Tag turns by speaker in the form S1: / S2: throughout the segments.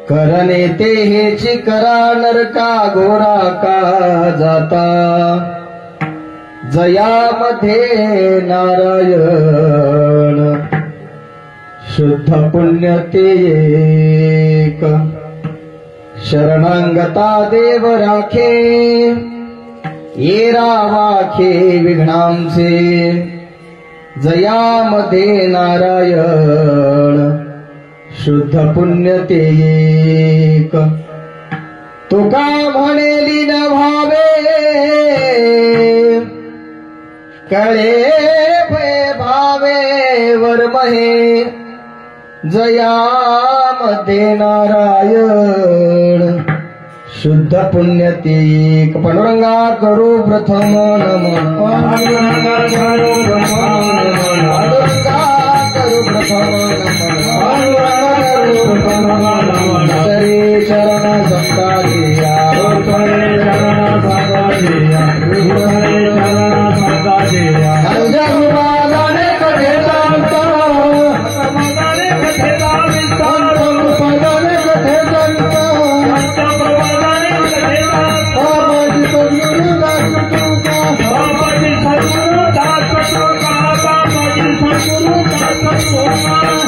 S1: करणे ते हेच करा नरका घोरा का जाता जयामध्ये नारायण शुद्ध पुण्य ते एक शरणांगता देव राखे ये रावाखे विघ्नांचे जयामध्ये नारायण शुद्ध पुण्य ते एक तुका म्हणेली न भावे कळे भय भावे वर्महे जयामध्ये नारायण शुद्ध पुण्य ते एक पांडुरंगा करू प्रथम नमन पांडुरंगा करू प्रथम नमन तरी चरण संताजिया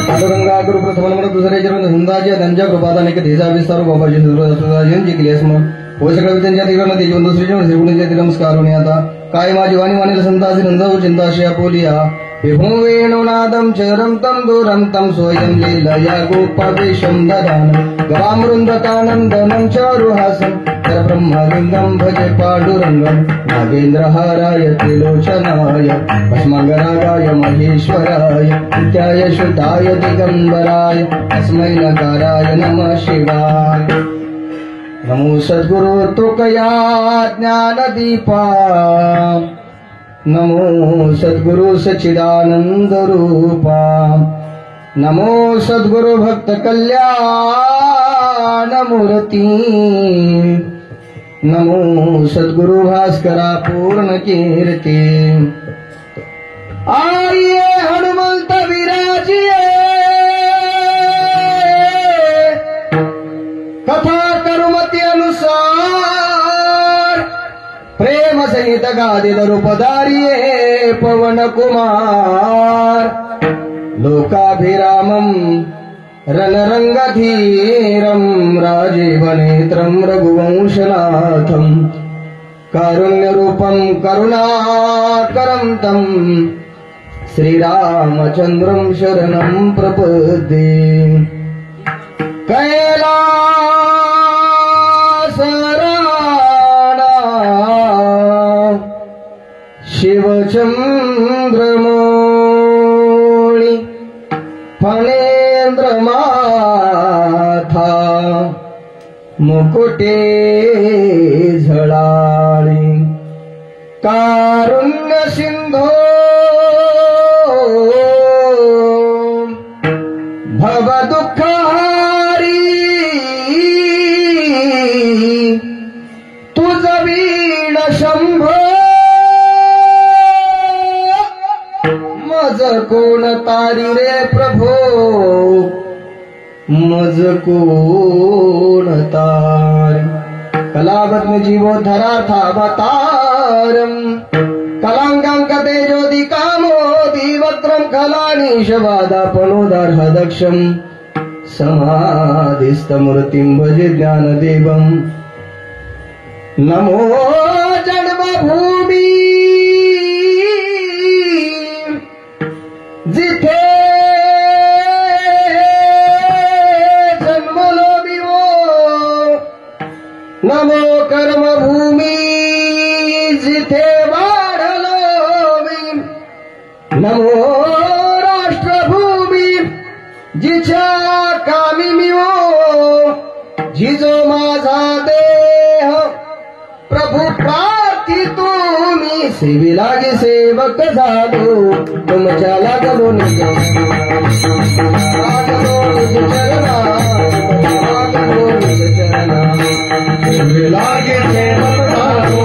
S1: पांडुरंगा गुरु प्रथम दुसरे चरण संताजी त्यांच्या कृपादाने धेजा विस्तार बाबाजी यांची केली स्म हो सगळ्या त्यांच्या ठिकाणी तेजवंत श्रीचरण श्रीगुणाचे नमस्कार होणे आता काय माझी वाणी वाणी संताजी नंदाऊ चिंताशया पोलिया विभुं वेणुनादं चरं तं दूरं तं स्वयं लीलया गोपावेशं ददानं गवामृन्दतानन्दनं चारुहासं ब्रह्मलिङ्गं भजे पाण्डुरङ्गं नागेन्द्रहाराय त्रिलोचनाय भस्मगरागाय महेश्वराय नित्याय शुद्धाय दिगम्बराय तस्मै नकाराय नमः शिवाय नमो सद्गुरु तुकया ज्ञानदीपा नमो सद्गुरु सच्चिदानंद रूपा नमो सद्गुरु भक्त कल्याण मूर्ती नमो सद्गुरु भास्करा पूर्ण कीर्ती आइए हनुमंत विराजिए कथा करुमती अनुसार प्रेम सहित गादित रूपधारिये पवन कुमार लोकाभिरामं रणरंगधीरं राजीवनेत्रं रघुवंशनाथं कारुण्यरूपं करुणाकरं तं श्रीरामचन्द्रं शरणं प्रपद्ये कैलासराज चंद्रमौळी फणेंद्र माथा मुकुटे झळाळी कारुण्य सिंधो भव दुःखहारी तुझ वीण शंभो मज कोण तारी रे प्रभो मज कोण तारी कलावत्न जीवोद्धरार्थावतारम कलांगं कतेजोदि कामोदि वक्त्रं कलानीशवादापनोदार्हदक्षं समाधिस्थमूर्तिं भजे ज्ञानदेवं नमो जन्मभूमी जिथे जन्मलो विवो नमो कर्मभूमी जिथे वाढलो मी नमो राष्ट्रभूमी जिच्या कामी मी हो जिजो माझा देह प्रभू प्रार्थी तुम्ही सेवी लागे सेवक झालो तुमच्या लागलो निज चरणा सेवी लागे सेवक झालो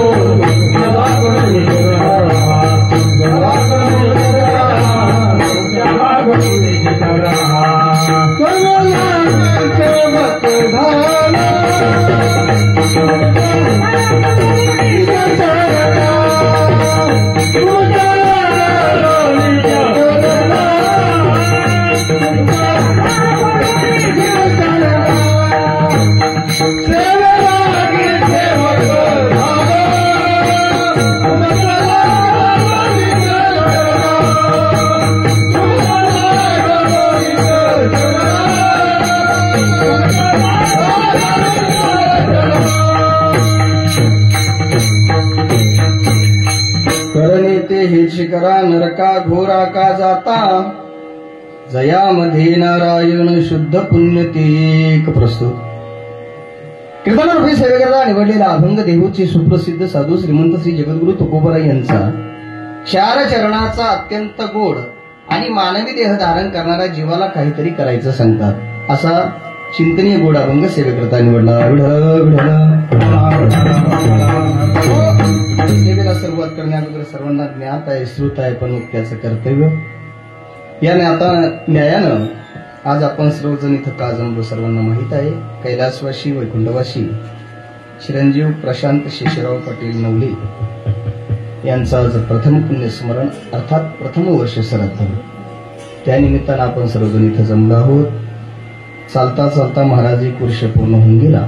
S1: शिखरा नरका घोरा का जाता जयामध्ये नारायण शुद्ध पुण्यतेक प्रस्तुत कीर्तनरूपी सेवेकरता निवडलेला अभंग देहूचे सुप्रसिद्ध साधू श्रीमंत श्री जगद्गुरु तुकोबाराय यांचा चार चरणाचा अत्यंत गोड आणि मानवी देह धारण करणाऱ्या जीवाला काहीतरी करायचं सांगतात असा चिंतनीय गोड अभंग सेवेकरता निवडला. सेवेला सुरुवात करण्याअगोदर सर्वांना ज्ञात आहे श्रुत आहे पण त्याचं कर्तव्य या न्यायानं आज आपण सर्वजण इथं का जमलो सर्वांना माहित आहे. कैलासवासी वैकुंठवासी चिरंजीव प्रशांत शेषराव पाटील नवले यांचं आज प्रथम पुण्यस्मरण अर्थात प्रथम वर्ष श्राद्ध त्यानिमित्तानं आपण सर्वजण इथं जमलो आहोत. चालता चालता महाराज एक वर्ष पूर्ण होऊन गेला.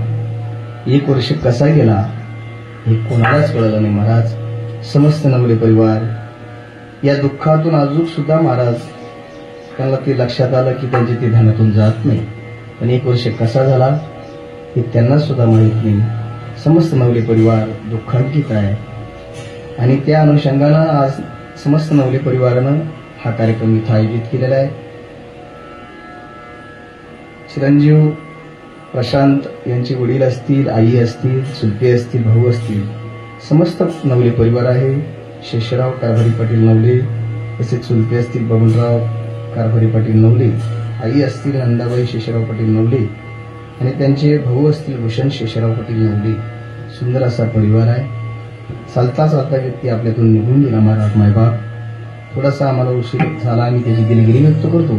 S1: एक वर्ष कसा गेला हे कोणालाच कळलं नाही. महाराज समस्त नवले परिवार या दुःखातून अजून सुद्धा महाराज त्यांना ते लक्षात आलं की त्यांचे ते ध्यानातून जात नाही. पण एक वर्ष कसा झाला हे त्यांना सुद्धा माहीत नाही. समस्त नवले परिवार दुःखांकित आहे आणि त्या अनुषंगानं आज समस्त नवले परिवारानं हा कार्यक्रम इथं आयोजित केलेला आहे. चिरंजीव प्रशांत यांचे वडील असतील, आई असतील, चुलते असतील, भाऊ असतील, समस्त नवले परिवार आहे. शेषराव कारभारी पाटील नवले तसेच चुलते असतील बबनराव कारभारी पाटील नवले, आई असतील नंदाबाई शेषराव पाटील नवले आणि त्यांचे भाऊ असतील भूषण शेषराव पाटील नवले. सुंदर असा परिवार आहे. चालता चालता व्यक्ती आपल्यातून निघून गेला महाराज मायबाप. थोडासा आम्हाला उशीर झाला, आम्ही त्याची दिलगिरी व्यक्त करतो.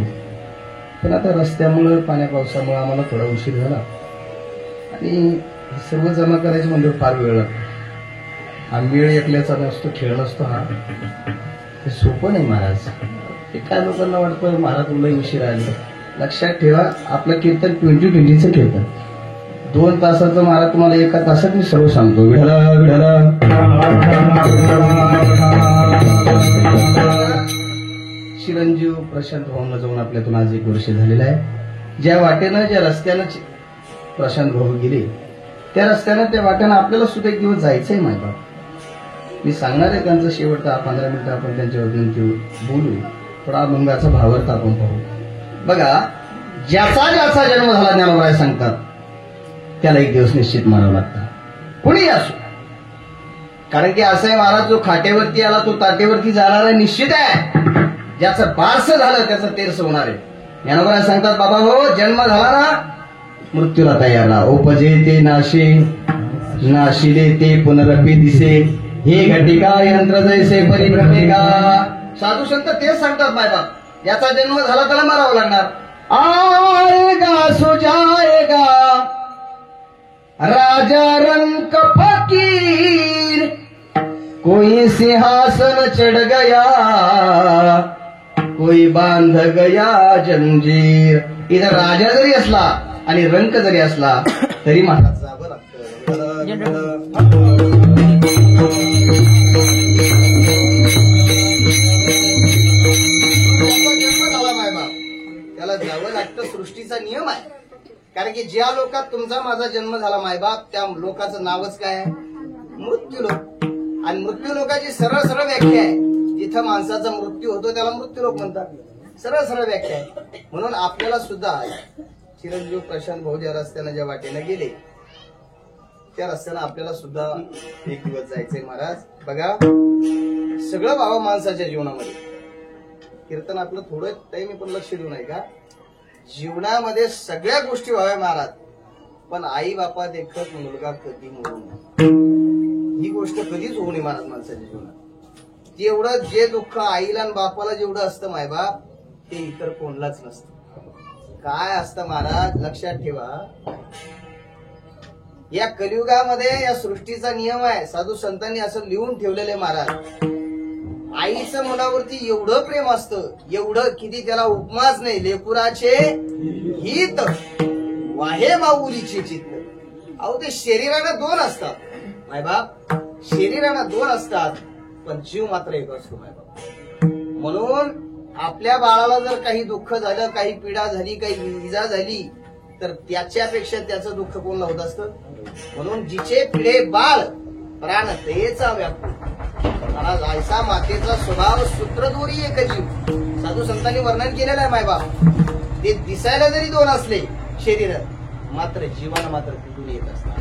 S1: पण आता रस्त्यामुळे पाण्या पावसामुळे आम्हाला थोडा उशीर झाला आणि सर्व जमा करायचं म्हणजे फार वेळ लागतो. हा वेळ एकल्याचा नसतो, खेळ नसतो. हा हे सोपं नाही महाराज. हे काय लोकांना वाटतं महाराज तुला उशीर आले. लक्षात ठेवा आपलं कीर्तन 20-20चं कीर्तन 2 तासाचं महाराज तुम्हाला एका तासात मी सर्व सांगतो. विढला विढला चिरंजीव प्रशांत भाऊंना जाऊन आपल्यातून आज 1 वर्ष झालेलं आहे. ज्या वाटेनं ज्या रस्त्यानं प्रशांत भाऊ गेले त्या रस्त्यानं त्या वाट्यानं आपल्याला सुद्धा एक दिवस जायचंय मायबाप. मी सांगणार आहे त्यांचं शेवटचा 15 मिनिटं आपण त्यांच्यावर बोलू. थोडा अभंगाचा भावार्थ आपण पाहू. बघा, ज्याचा ज्याचा जन्म झाला ज्ञानोबा सांगतात त्याला एक दिवस निश्चित मारावं लागतं, कुणी असो. कारण की असं आहे महाराज, जो खाट्यावरती आला तो ताटेवरती जाणार आहे निश्चित आहे. ज्याचं बारसं झालं त्याचं तेरसं होणार आहे. ज्ञानोबा सांगतात, बाबा हो, जन्म झाला ना मृत्यूला तयारला. उपजे ते नाशे, नाशिले ते पुनरपी दिसे, हे घटिका यंत्र जैसे परिभ्रमे का. साधू संत तेच सांगतात मायबाप, याचा जन्म झाला त्याला मारावं लागणार. आएगा सो जाएगा राजा रंक फकीर, कोई सिंहासन चढ़ गया, कोई बांध गया जंजीर. इथं राजा जरी असला आणि रंक जरी असला तरी महाराज जावं लागतं. त्याला जावं लागतं, सृष्टीचा नियम आहे. कारण की ज्या लोकात तुमचा माझा जन्म झाला मायबाप, त्या लोकांचं नावच काय आहे? मृत्यू लोक. आणि मृत्यू लोकाची सरळ सरळ व्याख्या आहे, जिथं माणसाचा मृत्यू होतो त्याला मृत्यू लोक म्हणतात. सरळ सरळ व्याख्या आहे. म्हणून आपल्याला सुद्धा चिरंजीव प्रशांत भाऊ ज्या रस्त्यानं ज्या वाटेनं गेले त्या रस्त्यानं आपल्याला सुद्धा एक दिवस जायचंय महाराज. बघा, सगळं व्हावं माणसाच्या जीवनामध्ये. कीर्तन आपलं थोडं टाइम पण लक्ष देऊ नये का? जीवनामध्ये सगळ्या गोष्टी व्हाव्या महाराज, पण आई बापा देखत मुलगा कधी मरू नये, ही गोष्ट कधीच होऊ नये महाराज माणसाच्या जीवनात. जेवढं जे दुःख आईला आणि बापाला जेवढं असतं मायबाप, ते इतर कोणालाच नसतं. काय असतं महाराज लक्षात ठेवा, या कलियुगामध्ये या सृष्टीचा नियम आहे. साधू संतांनी असं लिहून ठेवलेलं आहे महाराज. आईचं मुलावरती एवढं प्रेम असतं, एवढं किती त्याला उपमाच नाही. लेकुराचे हित वाहे माऊलीचे चित्त. अहो, ते शरीरानं 2 असतात मायबाप, शरीरानं 2 असतात, पण जीव मात्र एक असतो मायबाप. म्हणून आपल्या बाळाला जर काही दुःख झालं, काही पीडा झाली, काही इजा झाली, तर त्याच्यापेक्षा त्याचं दुःख कोण होत असतं. म्हणून जिचे पिढे बाळ प्राण तेचा व्यापू, महाराज आयसा मातेचा स्वभाव सूत्रदोरी एक जीव. साधू संतांनी वर्णन केलेलं आहे मायबाप. ते दिसायला जरी 2 असले शरीर, मात्र जीवाला मात्र कुठून येत असतात.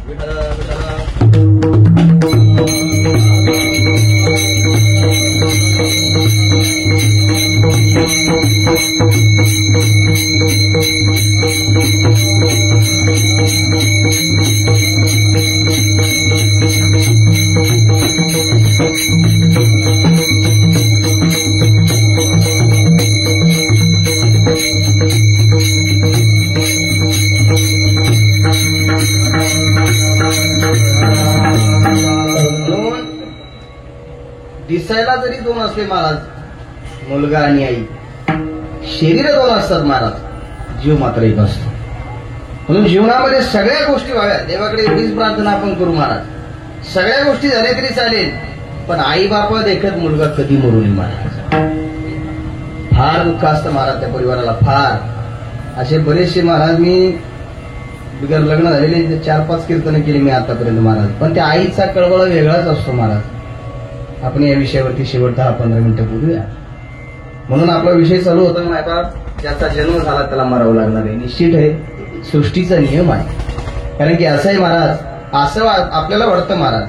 S1: दिसायला जरी 2 असले महाराज, मुलगा आणि आई, शरीर 2 असतात महाराज, जीव मात्र एक असतो. म्हणून जीवनामध्ये सगळ्या गोष्टी व्हाव्या, देवाकडे एवढीच प्रार्थना आपण करू महाराज. सगळ्या गोष्टी झाल्या तरी चालेल, पण आई बापा देखत मुलगा कधी मरू नये महाराज. फार दुःख असतं महाराज त्या परिवाराला, फार. असे बरेचसे महाराज, मी बिगर लग्न झालेले 4-5 कीर्तन केली मी आतापर्यंत महाराज, पण त्या आईचा कळवळा वेगळाच असतो महाराज. आपण या विषयावरती शेवटचा 15 मिनिटं बोलूया. म्हणून आपला विषय चालू होता मायबाप, ज्याचा जन्म झाला त्याला मारावं लागणार आहे. निश्चित आहे, सृष्टीचा नियम आहे. कारण की असं आहे महाराज, असं आपल्याला वाटतं महाराज.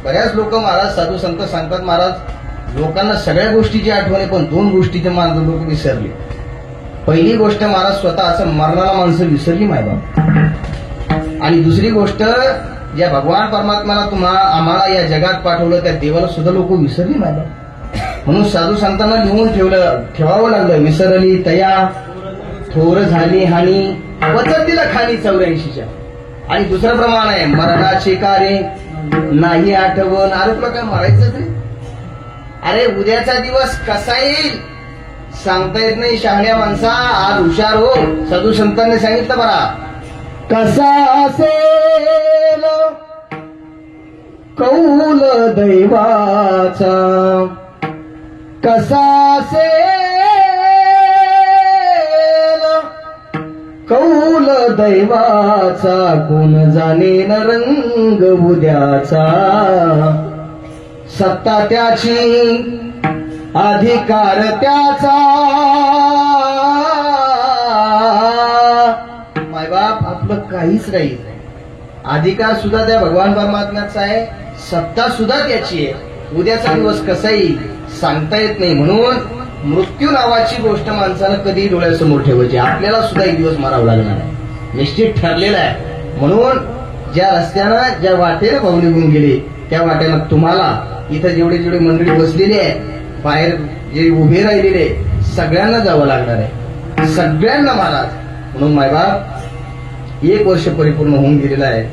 S1: बऱ्याच लोक महाराज, साधू संत सांगतात महाराज, लोकांना सगळ्या गोष्टीची आठवण आहे, पण 2 गोष्टीचे माणसं लोक विसरले. पहिली गोष्ट महाराज, स्वतः असं मरणाला माणसं विसरली मायबाप. आणि दुसरी गोष्ट, ज्या भगवान परमात्म्याला आम्हाला या जगात पाठवलं त्या देवाला सुद्धा लोक विसरली मायबाप. म्हणून साधू संतांना लिहून ठेवावं लागलं. विसरली तया थोर झाली हानी, वचन दिलं खाली 84च्या. आणि दुसरं प्रमाण आहे, मरणाचे कार्य नाही आठवण. अरे तुला काय मरायचं ते? अरे उद्याचा दिवस कसा येईल सांगता येत नाही शहाण्या माणसा. आज हुशार हो. साधू संतांनी सांगितलं बरा, कसा असेल कौल दैवाचा, कसा असेल कौल दैवाचा, कोण जाणे न रंग उद्याचा. सत्ता त्याची अधिकार त्याचा, मायबाप आपलं काहीच नाही. अधिकार सुद्धा त्या भगवान परमात्म्याचा आहे, सत्ता सुद्धा त्याची आहे. उद्याचा दिवस कसा येईल सांगता येत नाही. म्हणून मृत्यू नावाची गोष्ट माणसानं कधी डोळ्यासमोर ठेवायची. आपल्याला सुद्धा एक दिवस मारावं लागणार आहे, निश्चित ठरलेलं आहे. म्हणून ज्या रस्त्यानं ज्या वाटेने भाऊ निघून गेले त्या वाटेनं तुम्हाला इथं जेवढे जेवढे मंडळी बसलेली आहे, बाहेर जे उभे राहिलेले सगळ्यांना जावं लागणार आहे, सगळ्यांना महाराज. म्हणून मायबाप 1 वर्ष परिपूर्ण होऊन गेलेलं आहे.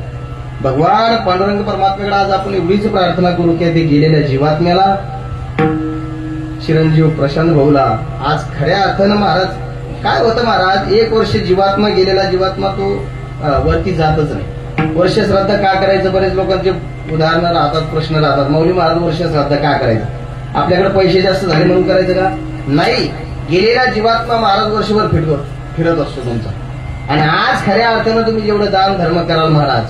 S1: भगवान पांडुरंग परमात्म्याकडे आज आपण एवढीच प्रार्थना करू की ते गेलेल्या जीवात्म्याला, चिरंजीव प्रशांत भाऊला आज खऱ्या अर्थानं महाराज काय होतं महाराज, 1 वर्ष जीवात्मा गेलेला जीवात्मा तो वरती जातच नाही. वर्ष श्राद्ध का करायचं, बरेच लोकांचे उदाहरणं राहतात, प्रश्न राहतात. मौली महाराज वर्ष श्राद्ध का करायचं, आपल्याकडे पैसे जास्त झाले म्हणून करायचं का? नाही, गेलेला जीवात्मा महाराज वर्षभर फिरत असतो तुमचा. आणि आज खऱ्या अर्थानं तुम्ही जेवढं दान धर्म कराल महाराज,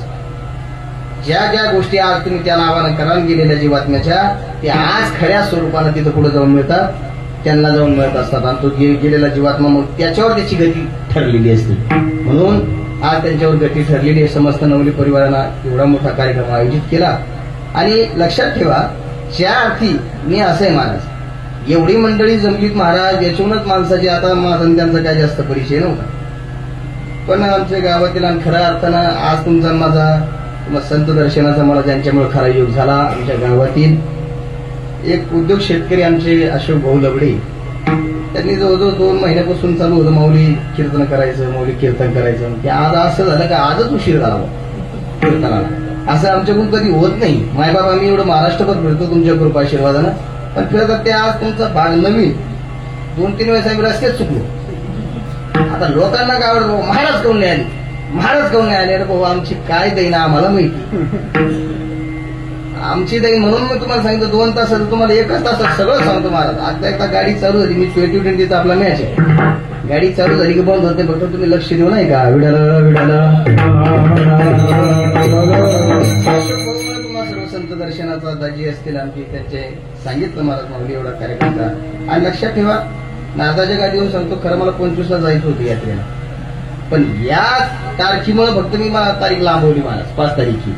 S1: ज्या ज्या गोष्टी आज तुम्ही त्या नावानं कराल गेलेल्या जीवात्म्याच्या, ते आज खऱ्या स्वरूपानं तिथं पुढे जाऊन मिळतात, त्यांना जाऊन मिळत असतात. आणि तो गेलेला जीवात्मा मग त्याच्यावर त्याची गती ठरलेली असते. म्हणून आज त्यांच्यावर गती ठरलेली आहे. समस्त नवली परिवारानं एवढा मोठा कार्यक्रम आयोजित केला. आणि लक्षात ठेवा, ज्या अर्थी मी असं आहे महाराज, एवढी मंडळी जमलीत महाराज, याच्यावरूनच माणसाची आता माझा त्यांचा काय जास्त परिचय नव्हता. पण आमच्या गावातील आणि खऱ्या अर्थानं आज तुमचा माझा संत दर्शनाचा मला ज्यांच्यामुळे खरा योग झाला. आमच्या गावातील एक उद्योग शेतकरी आमचे अशोक भाऊ लबडे, त्यांनी जवळजवळ 2 महिन्यापासून चालू होतं माऊली कीर्तन करायचं, माऊली कीर्तन करायचं. की आज असं झालं का आजच उशीर झाला कीर्तनाला. असं आमच्याकडून कधी होत नाही. मायबाप आम्ही एवढं महाराष्ट्रभर फिरतो तुमच्या कृपा आशीर्वादानं, पण फिरतात ते आज तुमचा भाग नवीन 2-3 वेळेस आम्ही रस्त्यात चुकलो. आता लोकांना काय आवडतं, महाराज काऊन नाही आले, महाराज काऊन नाही आले. अरे भाऊ आमची काय देईन आम्हाला माहिती, आमची देईन. म्हणून मी तुम्हाला सांगितलं 2 तासात तुम्हाला 1 तासात सगळं सांगतो महाराज. आता एकदा गाडी चालू झाली, मी 2020 आपला मॅच आहे, गाडी चालू झाली की बंद होते. फक्त तुम्ही लक्ष देऊ नाही का, विडाला तुम्हाला सर्व संत दर्शनाचा दाजी असतील आमची, त्यांचे सांगितलं महाराज माऊली एवढा कार्यक्रम करा. आणि लक्षात ठेवा, नारदाच्या गाडीवर सांगतो, खरं मला 25ला जायचं होतं यात्रेला, पण या तारखीमुळे फक्त मी तारीख लांबवली महाराज, 5 तारीखी.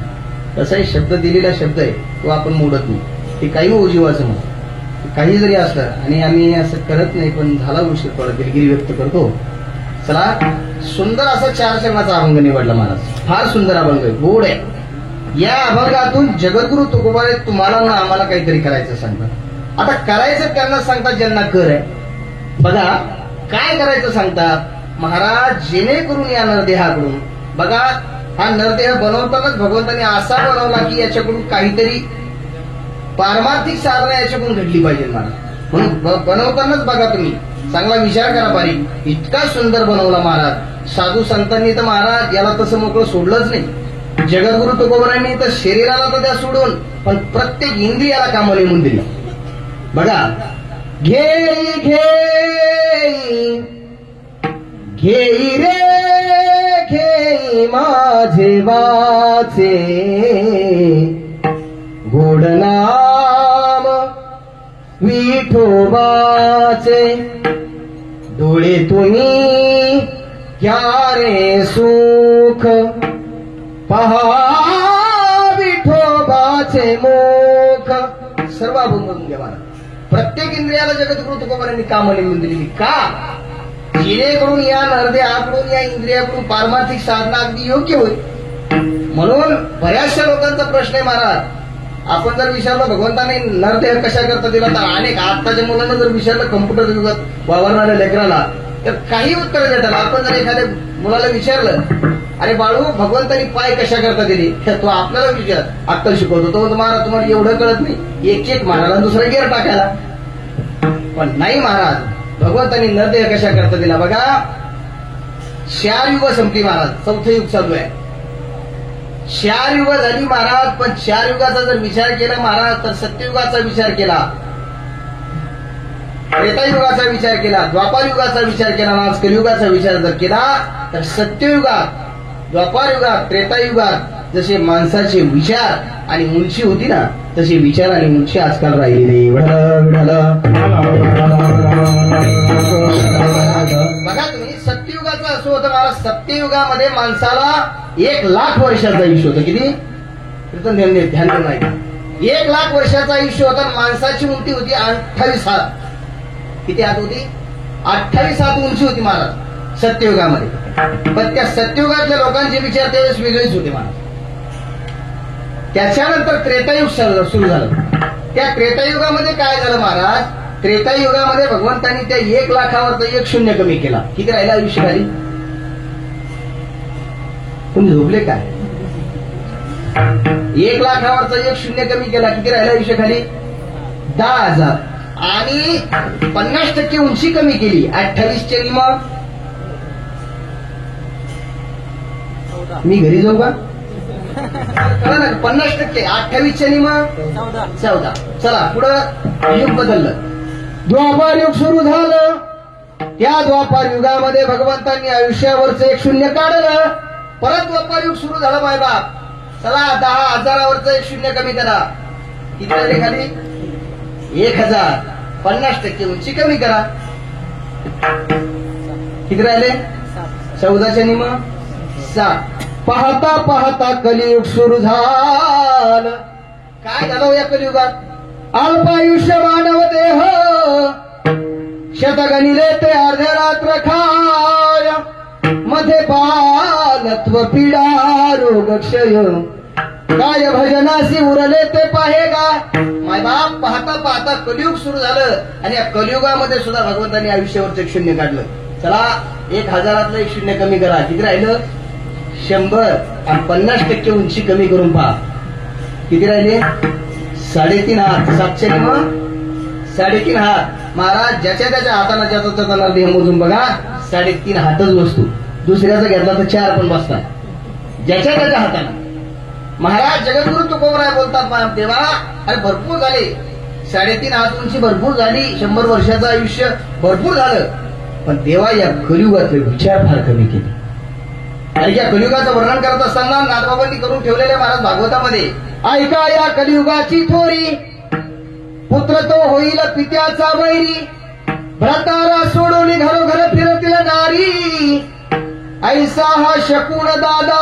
S1: तसाही शब्द दिलेला शब्द आहे, तो आपण मोडत नाही. ते काही उजीवाचं म्हणून काही जरी असलं, आणि आम्ही असं करत नाही, पण झाला उशीर थोडा दिलगिरी व्यक्त करतो. चला, सुंदर असा 4 चरणाचा अभंग निवडला महाराज, फार सुंदर अभंग आहे, गोड आहे. या अभंगातून जगद्गुरु तुकोबाने तुम्हाला ना आम्हाला काहीतरी करायचं सांगतात. आता करायचं त्यांना सांगतात ज्यांना कर आहे. बघा काय करायचं सांगतात महाराज, जेणेकरून या नरदेहाकडून, बघा हा नरदेह बनवतानाच भगवंताने असा बनवला की याच्याकडून काहीतरी पारमार्थिक साधना याच्याकडून घडली पाहिजे महाराज. म्हणून बनवतानाच बघा तुम्ही चांगला विचार करा बारीक, इतका सुंदर बनवला महाराज. साधू संतांनी तर महाराज याला तसं मोकळं सोडलंच नाही. जगद्गुरु तुकोबांनी तर शरीराला तर द्या सोडून, पण प्रत्येक इंद्रियाला कामं नेमून दिली. बघा, घेई घेई घेई रे घेई माझे वाचे, गोड नाम विठोबाचे, डोळे तुम्ही घ्या रे सुख, पहा विठोबाचे मुख. सर्व अभंग घ्या महाराज. प्रत्येक इंद्रियाला जगद्गुरु तुकोबांनी कामं नेमून दिलेली. का? जेणेकरून या नरदेहाकडून, या इंद्रियाकडून पारमार्थिक साधना अगदी योग्य होईल. म्हणून बऱ्याचशा लोकांचा प्रश्न आहे महाराज, आपण जर विचारलं भगवंताने नरदेह कशा करता दिला, तर अनेक आत्ताच्या मुलांना जर विचारलं कम्प्युटर युगात वावरणाऱ्या लेकराला, तर काही उत्तर देतात. आपण जर एखाद्या मुलाला विचारलं, अरे बाळू भगवंतानी पाय कशा करता दिली, तो आपल्याला विचार अक्कल शिकवतो, तो महाराज तुम्हाला एवढं कळत नाही, एक महाराज दुसरा गेअर टाकायला. पण नाही महाराज, भगवंतानी नरदेह कशा करता दिला. बघा 4 युग संपली महाराज, 4थं युग चालू आहे. 4 युग झाली महाराज, पण 4 युगाचा जर विचार केला महाराज, तर सत्ययुगाचा विचार केला, त्रेतायुगाचा विचार केला, द्वापार युगाचा विचार केला, आज कलियुगाचा विचार जर केला, तर सत्ययुगात, द्वापार युगात, त्रेतायुगात
S2: जसे माणसाचे विचार आणि उंची होती ना, तशी विचार आणि उंची आजकाल राहिली नाही. बघा तुम्ही, सत्ययुगाचं असं होतं महाराज, सत्ययुगामध्ये माणसाला 1,00,000 वर्षाचं आयुष्य होतं. किती? ध्यान नाही. 1,00,000 वर्षाचं आयुष्य होतं. माणसाची उंची होती 28 हात. किती हात होती? 28 हात उंची होती महाराज सत्ययुगामध्ये. पण त्या सत्ययुगातल्या लोकांचे विचार त्यावेळेस वेगळेच होते महाराज. त्याच्यानंतर त्रेतायुग सुरू झालं. त्या त्रेतायुगामध्ये काय झालं महाराज? त्रेतायुगामध्ये भगवंतांनी त्या 1,00,000वरचा 1 शून्य कमी केला. किती राहिला आयुष्य खाली? तुम्ही झोपले काय? 1,00,000वरचा 1 शून्य कमी केला. किती राहिला आयुष्य खाली? 10,000. आणि 50% उंची कमी केली. 28चे निम. मी घरी जाऊ का? 50%. 28चे निम 14. चला पुढं युग बदललं. द्वापार युग सुरू झालं. त्या द्वापार युगामध्ये भगवंतांनी आयुष्यावरचं 1 शून्य काढलं. परत द्वापार युग सुरू झालं. मायबाप, चला 10,000वरचं 1 शून्य कमी करा. किती राहिले खाली? 1,000. 50% उंची कमी करा. किती राहिले? 14चे निम 7. पाहता पाहता कलियुग सुरू झालं. काय झालं या कलियुगात? अल्पायुष्य मानव देह शतगणिले ते अर्धे रात्र खाय. मध्ये बालत्व पीडा रोग क्षय काय भजनासी उरले ते पाहेगा. मायबाप, पाहता पाहता कलियुग सुरू झालं. आणि या कलियुगामध्ये सुद्धा भगवंतांनी आयुष्यावरचं 1 शून्य काढलं. चला 1,000तलं 1 शून्य कमी करा. किती राहिलं? 100. आणि 50% उंची कमी करून पहा. किती राहिले? 3.5 हात. 7चे निम 3.5 हात. महाराज, ज्याच्या त्याच्या हाताना ज्याचा त्याचा देह मोजून बघा. 3.5 हातच बसतो. दुसऱ्याचा घेतला तर 4 पण बसतात. ज्याच्या त्याच्या हाताना. महाराज जगद्गुरु तुकोबराय बोलतात, देवा अरे भरपूर झाले. 3.5 हात उंची भरपूर झाली. 100 वर्षाचं आयुष्य भरपूर झालं. पण देवा या कलियुगातले विचार फार कमी केले. आणि या कलियुगाचं वर्णन करत असताना नाथबाबांनी करून ठेवलेल्या महाराज भागवतामध्ये, ऐका या कलियुगाची थोरी, पुत्र तो होईल पित्याचा वैरी, भ्रातारा सोडून घरोघर फिरतील नारी, ऐसा हा शकून दादा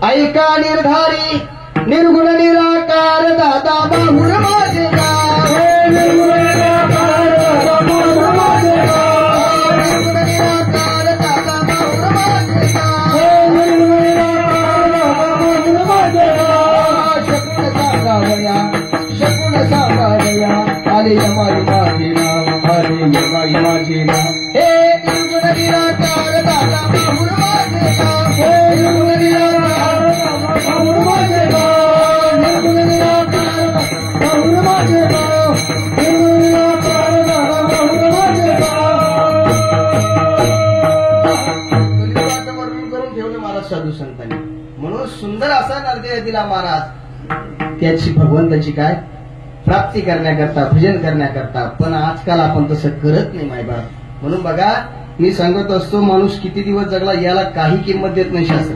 S2: ऐका निर्धारी, निर्गुण निराकार दादा बाहुर माझे नाव. निर्गुण निराकार दादा बाहुर माझे नाव. निर्गुण निराकार दादा बाहुर माझे नाव. निर्गुण निराकार दादा बाहुर माझे नाव. शकून सांगावया, शकून सांगावया, आले यमाई माझे नाव, आले यमाई माझे नाव. हे निर्गुण निराकार दादा बाहुर माझे नाव. हे निर्गुण निराकार बाहुर माझे नाव. निर्गुण निराकार बाहुर माझे नाव. निर्गुण निराकार दादा बाहुर माझे नाव. कलियुगाचं वर्णन करून ठेवलं महाराज साधू संतांनी. म्हणून सुंदर असा नरदेह दिला महाराज त्याची भगवंताची काय प्राप्ती करण्याकरता, भजन करण्याकरता. पण आजकाल आपण तसं करत नाही मायबाप. म्हणून बघा, मी सांगत असतो, माणूस किती दिवस जगला याला काही किंमत देत नाही शास्त्र.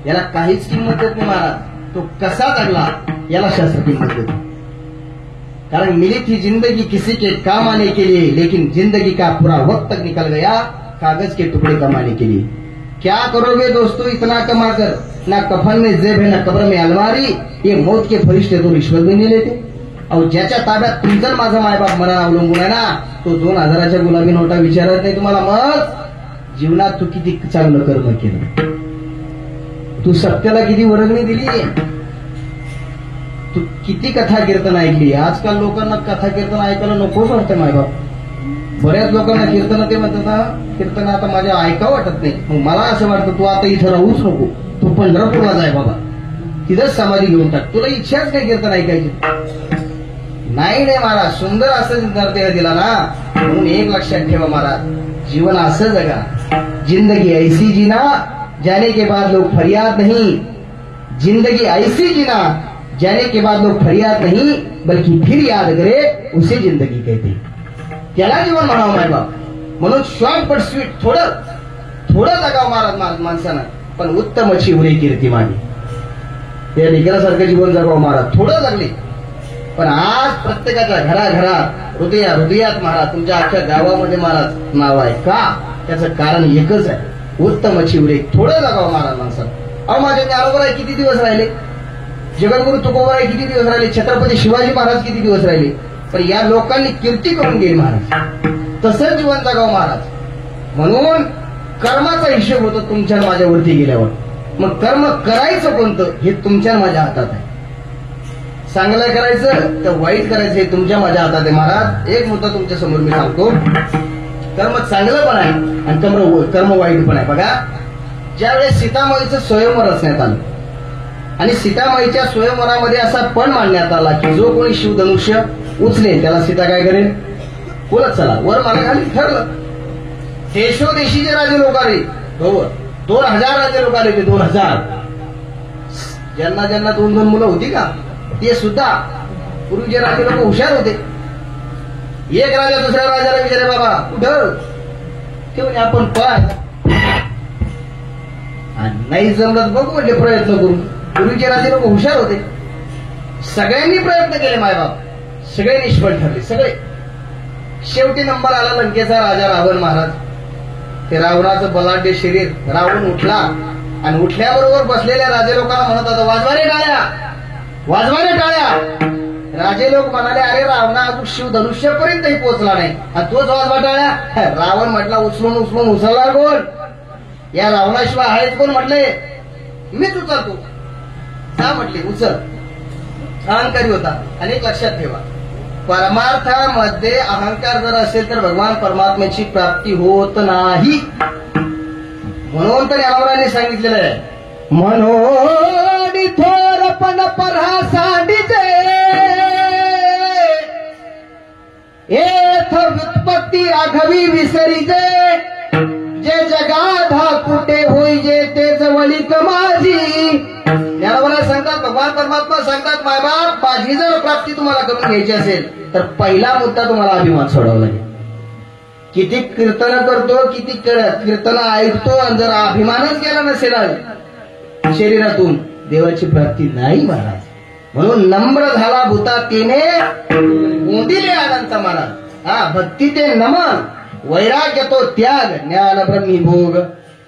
S2: याला काहीच किंमत देत नाही महाराज. तो कसा जगला याला शास्त्र किंमत देतो. कारण मिली थी जिंदगी किसी के काम आने के लिए, लेकिन जिंदगी का पूरा वक्त निकल गया कागज के टुकड़े कमाने के लिए. क्या करोगे दोस्तों इतना कमा कर, ना कफन में जेब है ना कब्र में अलमारी, ये मौत के फरिश्ते तो रिश्वत भी नहीं लेते. अहो, ज्याच्या ताब्यात तुमचं माझा मायबाप मरण अवलंबून आहे ना, तो 2,000च्या गुलाबी नोटा विचारत नाही तुम्हाला. मग जीवनात तू किती चांगलं कर्म केलं, तू सत्याला किती वर्गणी दिली, तू किती कथा कीर्तन ऐकली. आजकाल लोकांना कथा कीर्तन ऐकायला नकोच वाटतं मायबाप. बऱ्याच लोकांना कीर्तन ते म्हणतात, कीर्तन आता माझ्या ऐकावं वाटत नाही. मग मला असं वाटतं तू आता इथं राहूच नको, तू पंढरपूरला जाय बाबा, तिथंच समाधी घेऊन टाक. तुला इच्छाच नाही कीर्तन ऐकायची. नाही महाराज, सुंदर असं नरदेह दिला ना. म्हणून एक लक्षात ठेवा महाराज, जीवन असं जगा. जिंदगी ऐसी जीना जाने के बाद लोग फरियाद नहीं. जिंदगी ऐसी जीना जाने के बाद लोग फरियाद नहीं, बल्कि फिर याद करे उसे जिंदगी कहते. त्याला जीवन म्हणावं माय बाप. म्हणून शॉर्ट बट स्वीट, थोडं थोडं जगावं महाराज माणसानं. पण उत्तमची उरे कीर्ती मागे. त्या लेकरासारखं जीवन जगावं महाराज. थोडं लागले पण आज प्रत्येकाच्या घराघरात हृदयात महाराज, तुमच्या अख्ख्या गावामध्ये महाराज नाव आहे. का? त्याचं कारण एकच आहे, उत्तमची उरे. थोडं जगावं महाराज माणसाला. अहो माझ्या ज्ञानोबराय किती दिवस राहिले, जगद्गुरु तुकोबराय किती दिवस राहिले, छत्रपती शिवाजी महाराज किती दिवस राहिले, पण या लोकांनी कीर्ती करून गेली महाराज. तसंच जीवन जगावं महाराज. म्हणून कर्माचा हिशोब होतो तुमच्या माझ्यावरती गेल्यावर. मग कर्म करायचं कोणतं हे तुमच्या माझ्या हातात आहे. चांगलं करायचं तर वाईट करायचं हे तुमच्या माझ्या हातात आहे महाराज. एक मुद्दा तुमच्या समोर मी सांगतो. कर्म चांगलं पण आहे आणि कर्म वाईट पण आहे. बघा, ज्यावेळेस सीतामाईचं स्वयंवर रचण्यात आलं आणि सीतामाईच्या स्वयंवरामध्ये असा पण मांडण्यात आला की जो कोणी शिवधनुष्य उचलेल त्याला सीता काय करेल, बोलत चला वर मला खाली. ठरलं. देशोदेशीचे राजे लोक आले, 2000 राजे लोक आले. ते 2000 ज्यांना ज्यांना 2-2 मुलं होती का ते सुद्धा पूर्वीचे राजे लोक हुशार होते. एक राजा दुसऱ्या राजाला विचारे, बाबा कुठं ठेवून आपण पाय, नाही जमलं बघू म्हणजे प्रयत्न करू. पूर्वीचे राजे लोक हुशार होते. सगळ्यांनी प्रयत्न केले मायबाप, सगळे निष्फळ ठरले सगळे. शेवटी नंबर आला लंकेचा राजा रावण महाराज. ते रावणाचं बलाढ्य शरीर. रावण उठला आणि उठल्याबरोबर बसलेल्या राजे लोकांना म्हणत होता, वाजवाने टाळ्या, वाजवाने टाळ्या. राजे लोक म्हणाले, अरे रावणा अजून शिवधनुष्यापर्यंतही पोहोचला नाही आणि तोच वाजवा टाळ्या. रावण म्हटला, उचलून उचलणार कोण, या रावणाशिवाय आहेच कोण. म्हटले मीच उचलतो. का म्हटले उचल. अहंकारी होता. आणि एक लक्षात ठेवा, परमार्थामध्ये अहंकार जर असेल तर भगवान परमात्म्याची प्राप्ती होत नाही. म्हणून तर यावरांनी सांगितलेलं आहे, मनोनी थोरपण परहा सांडिते, एथ व्युत्पत्ती आघवी विसरिजे, जे जगाधा कुठे होईजे ते जवळीक माझी. ज्ञानोबा सांगतात, भगवान परमात्मा सांगतात, मायबाप माझी जर प्राप्ती तुम्हाला करून घ्यायची असेल तर पहिला मुद्दा तुम्हाला अभिमान सोडावा लागेल. किती कीर्तन करतो, किती कीर्तन ऐकतो आणि जर अभिमानच गेला नसेल शरीरातून देवाची प्राप्ती नाही महाराज. म्हणून नम्र झाला भूता तेने गोंदिले आनंद महाराज. हा भक्ती ते नमन, वैराग्य तो त्याग, ज्ञान ब्रह्मी भोग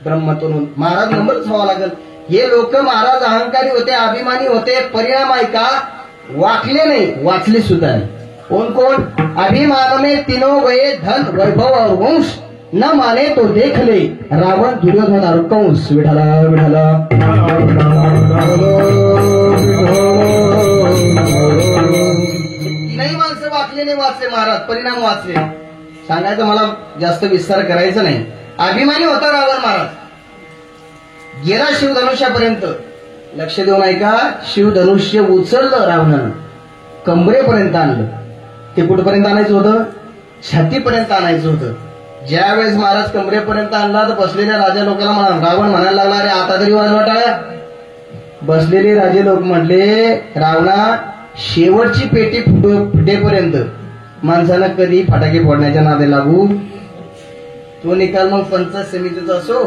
S2: ब्रह्मतून. महाराज नम्रच व्हावं लागेल. हे लोक महाराज अहंकारी होते, अभिमानी होते. परिणाम आहे का, वाकले नाही, वाचले सुद्धा नाही. कोण कोण, अभिमान में तीनों गए धन वैभव और वंश, न माने तो देख ले रावण दुर्योधन और कंस. विठाला विठाला. तीनही माणसं वाचले नाही, वाचले महाराज, परिणाम वाचले. सांगायचं मला जास्त विस्तार करायचा नाही. अभिमानी होता रावण महाराज. गेला शिवधनुष्यापर्यंत. लक्ष देऊन ऐका, शिवधनुष्य उचललं रावणानं, कंबरेपर्यंत आणलं. ते कुठपर्यंत आणायचं होतं, छातीपर्यंत आणायचं होतं. ज्यावेळेस महाराज कमरेपर्यंत आणला तर बसलेल्या राजा लोकांना रावण म्हणायला लागला, अरे आता तरी वाजवा टाळ्या. बसलेले राजे लोक म्हटले, रावणा शेवटची पेटी फुटेपर्यंत माणसानं कधी फटाके फोडण्याच्या नादे लागू. तो निकाल मग पंचायत समितीचा असो,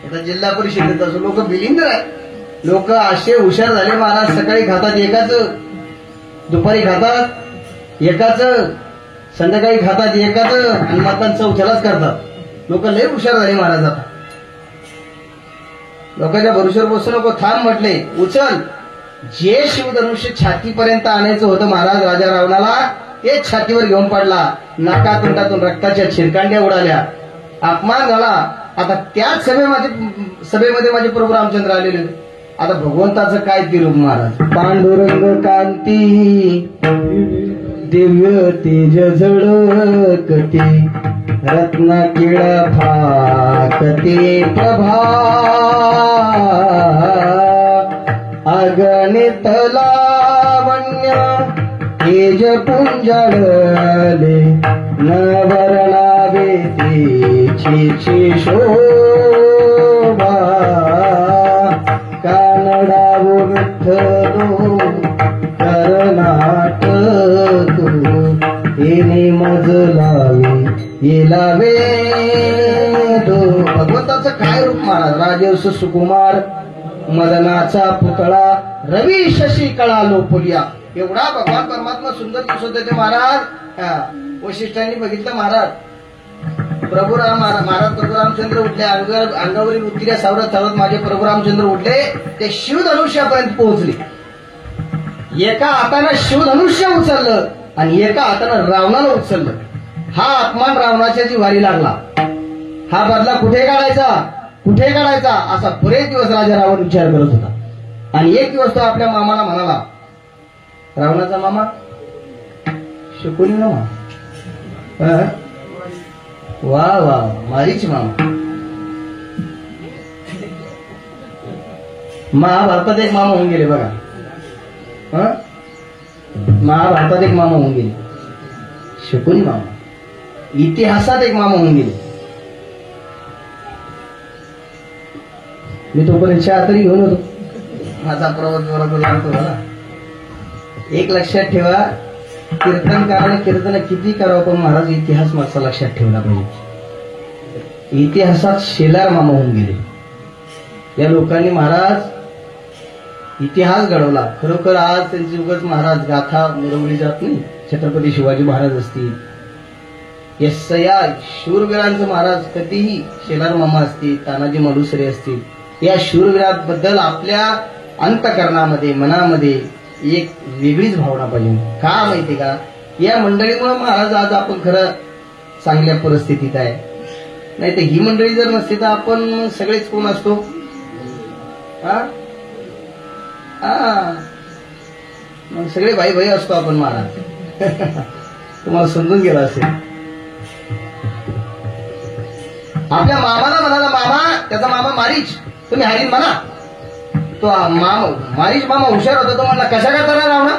S2: आता जिल्हा परिषदेचा असो, लोक बिलिंदर आहे. लोक असे हुशार झाले महाराज, सकाळी खातात एकाच, दुपारी खातात एकाच, संध्याकाळी खातात एकाच आणि मतदान चौथ्यालाच करतात. लोक लय हुशार झाले महाराज. आता लोकांच्या भरोश्यावर बसू नको, थांब म्हटले, उचल. जे शिवधनुष्य छातीपर्यंत आणायचं होतं महाराज राजा रावणाला, ते छातीवर घेऊन पडला. नाका तोंडातून रक्ताच्या छिरकांड्या उडाल्या, अपमान झाला. आता त्याच सभेमध्ये माझे प्रभू रामचंद्र आलेले. आता भगवंताचं काय ते रूप महाराज. पांडुरंग कांती दिव्य तेज झळकते, रत्न किळा फाकते प्रभा, अगणित लावण्य तेज पुंजळले, न वर्णावे तेची शोभा, कानडावो विठ्ठलो करनाट येणे मजलावे येलावे. भगवंताचं काय रूप महाराज, राजहंस सुकुमार मदनाचा पुतळा रवी शशी कळा लोपलिया. एवढा भगवान परमात्मा सुंदर दिसत होते महाराज. वशिष्ठांनी बघितलं महाराज प्रभू रामचंद्र उठले, अंगावरील उत्तिऱ्या सावरत सावरत माझे प्रभू रामचंद्र उठले, ते शिवधनुष्यापर्यंत पोहोचले. एका हातानं शिवधनुष्य उचललं आणि एका हातानं रावणाला उचललं. हा अपमान रावणाच्या जिव्हारी लागला. हा बदला कुठे काढायचा असा बरेच दिवस राजा रावण विचार करत होता. आणि एक दिवस तो आपल्या मामाला म्हणाला, रावणाचा मामा शकुनी मामा, वा वा मारीच मामा. महाभारतात एक मामा होऊन गेले बघा. महाभारतात एक मामा होऊन गेले शकुनी मामा. इतिहासात एक मामा होऊन गेले. मी तोपर्यंत चहा तरी घेऊन होतो. माझा प्रवास बरोबर लागतो मला. एक लक्षात ठेवा, कीर्तनकाराने कीर्तन किती करावं पण महाराज इतिहास मागचा लक्षात ठेवला पाहिजे. इतिहासात शेलार मामा होऊन गेले. या लोकांनी महाराज इतिहास घडवला. खरोखर आज त्यांची उगाच महाराज गाथा मिरवली जात नाही. छत्रपती शिवाजी महाराज असतील, या शूरवीरांचं महाराज कधीही शेलार मामा असतील, तानाजी मालुसरे असतील, या शूरवीराबद्दल आपल्या अंतकरणामध्ये मनामध्ये एक वेगळीच भावना पाहिजे. का माहिती का, या मंडळीमुळे महाराज आज आपण खरं चांगल्या परिस्थितीत आहे. नाही तर ही मंडळी जर नसती तर आपण सगळेच कोण असतो. मग सगळे भाई भाई असतो आपण महाराज. तुम्हाला समजून गेला असेल. आपल्या मामाला म्हणाला, मामा, त्याचा मामा मारीच, तुम्ही हरीण म्हणा. तो मारीच मामा हुशार होता. तो म्हटला कशा करता रावणा.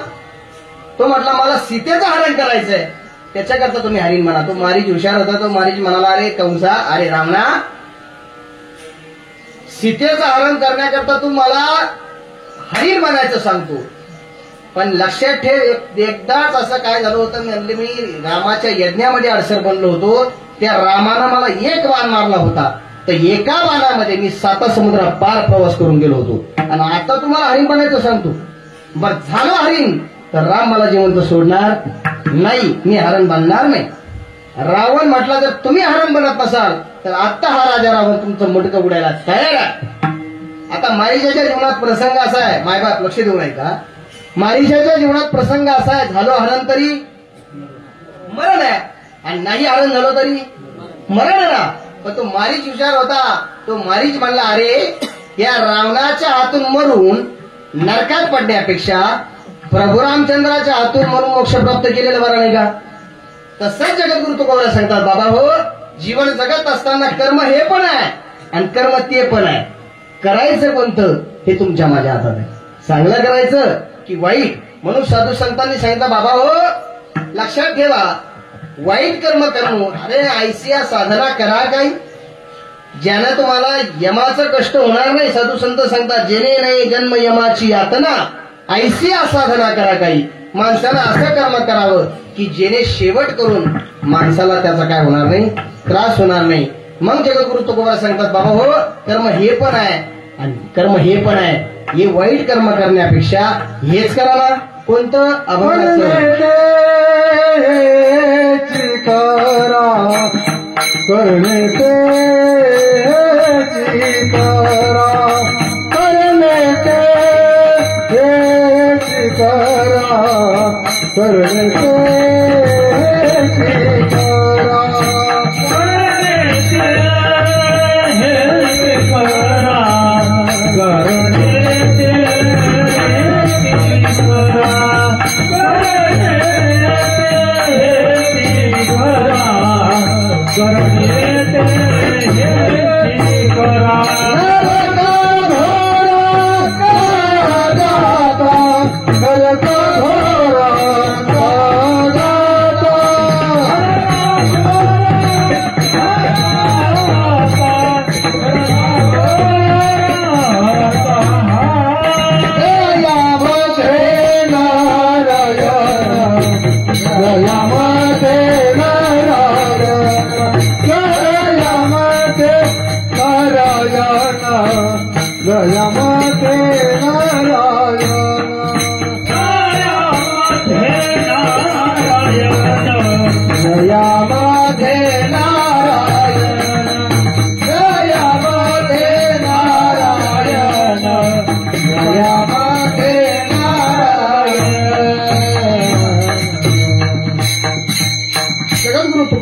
S2: तो म्हटला मला सीतेचं हरण करायचंय, त्याच्याकरता तुम्ही हरीण म्हणा. तो मारीच हुशार होता. तो मारीच म्हणाला, अरे कंसा, अरे रावणा, सीतेचं हरण करण्याकरता तू मला हरीण बनायचं सांगतो, पण लक्षात ठेव एकदाच असं काय झालं होतं. म्हणजे मी रामाच्या यज्ञामध्ये अडसर बनलो होतो. त्या रामानं मला एक बाण मारला होता, तर एका बाणामध्ये मी 7 समुद्र पार प्रवास करून गेलो होतो. आणि आता तुम्हाला हरिण बनायचं सांगतो. बर झालं हरिण तर राम मला जिवंत सोडणार नाही, मी हरण बनणार नाही. रावण म्हटला जर तुम्ही हरण बनत नसाल तर आता हा राजा रावण तुमचं मटकं उडायला तयार आहे. आता मारीशाच्या जीवनात प्रसंग असा आहे, मायबाप लक्ष देऊ नये का, मारीशाच्या जीवनात प्रसंग असा आहे, झालो हरण तरी मरण आहे आणि नाही हरण झालं तरी मरण आहे ना. पण तो मारीच हुशार होता. तो मारीच म्हणला, अरे या रावणाच्या हातून मरून नरकात पडण्यापेक्षा प्रभू रामचंद्राच्या हातून मरून मोक्ष प्राप्त केलेलं बरं नाही का. तसंच जगद्गुरु तुकोबरा सांगतात, बाबा हो, जीवन जगत असताना कर्म हे पण आहे आणि कर्म ते पण आहे. करायचं कोणतं हे तुमच्या माझ्या हातात आहे. चांगलं करायचं की वाईट. म्हणून साधू संतांनी सांगितलं, बाबा हो लक्षात ठेवा, वाईट कर्म करणं, अरे ऐसिया साधना करा काही ज्यानं तुम्हाला यमाचं कष्ट होणार नाही. साधू संत सांगतात, जेणे नाही जन्म यमाची यातना, ऐसिया साधना करा काही. माणसानं असं कर्म करावं की जेणे शेवट करून माणसाला त्याचा काय होणार नाही, त्रास होणार नाही. मग जगद्गुरु तुकोबा सांगतात, बाबा हो, कर्म हे पण आहे आणि कर्म हे पण आहे. हे वाईट कर्म करण्यापेक्षा हेच करा ना. कोणतं अभंगाचं
S1: करणे ते करा, करणे ते करा, करणे ते करा, करा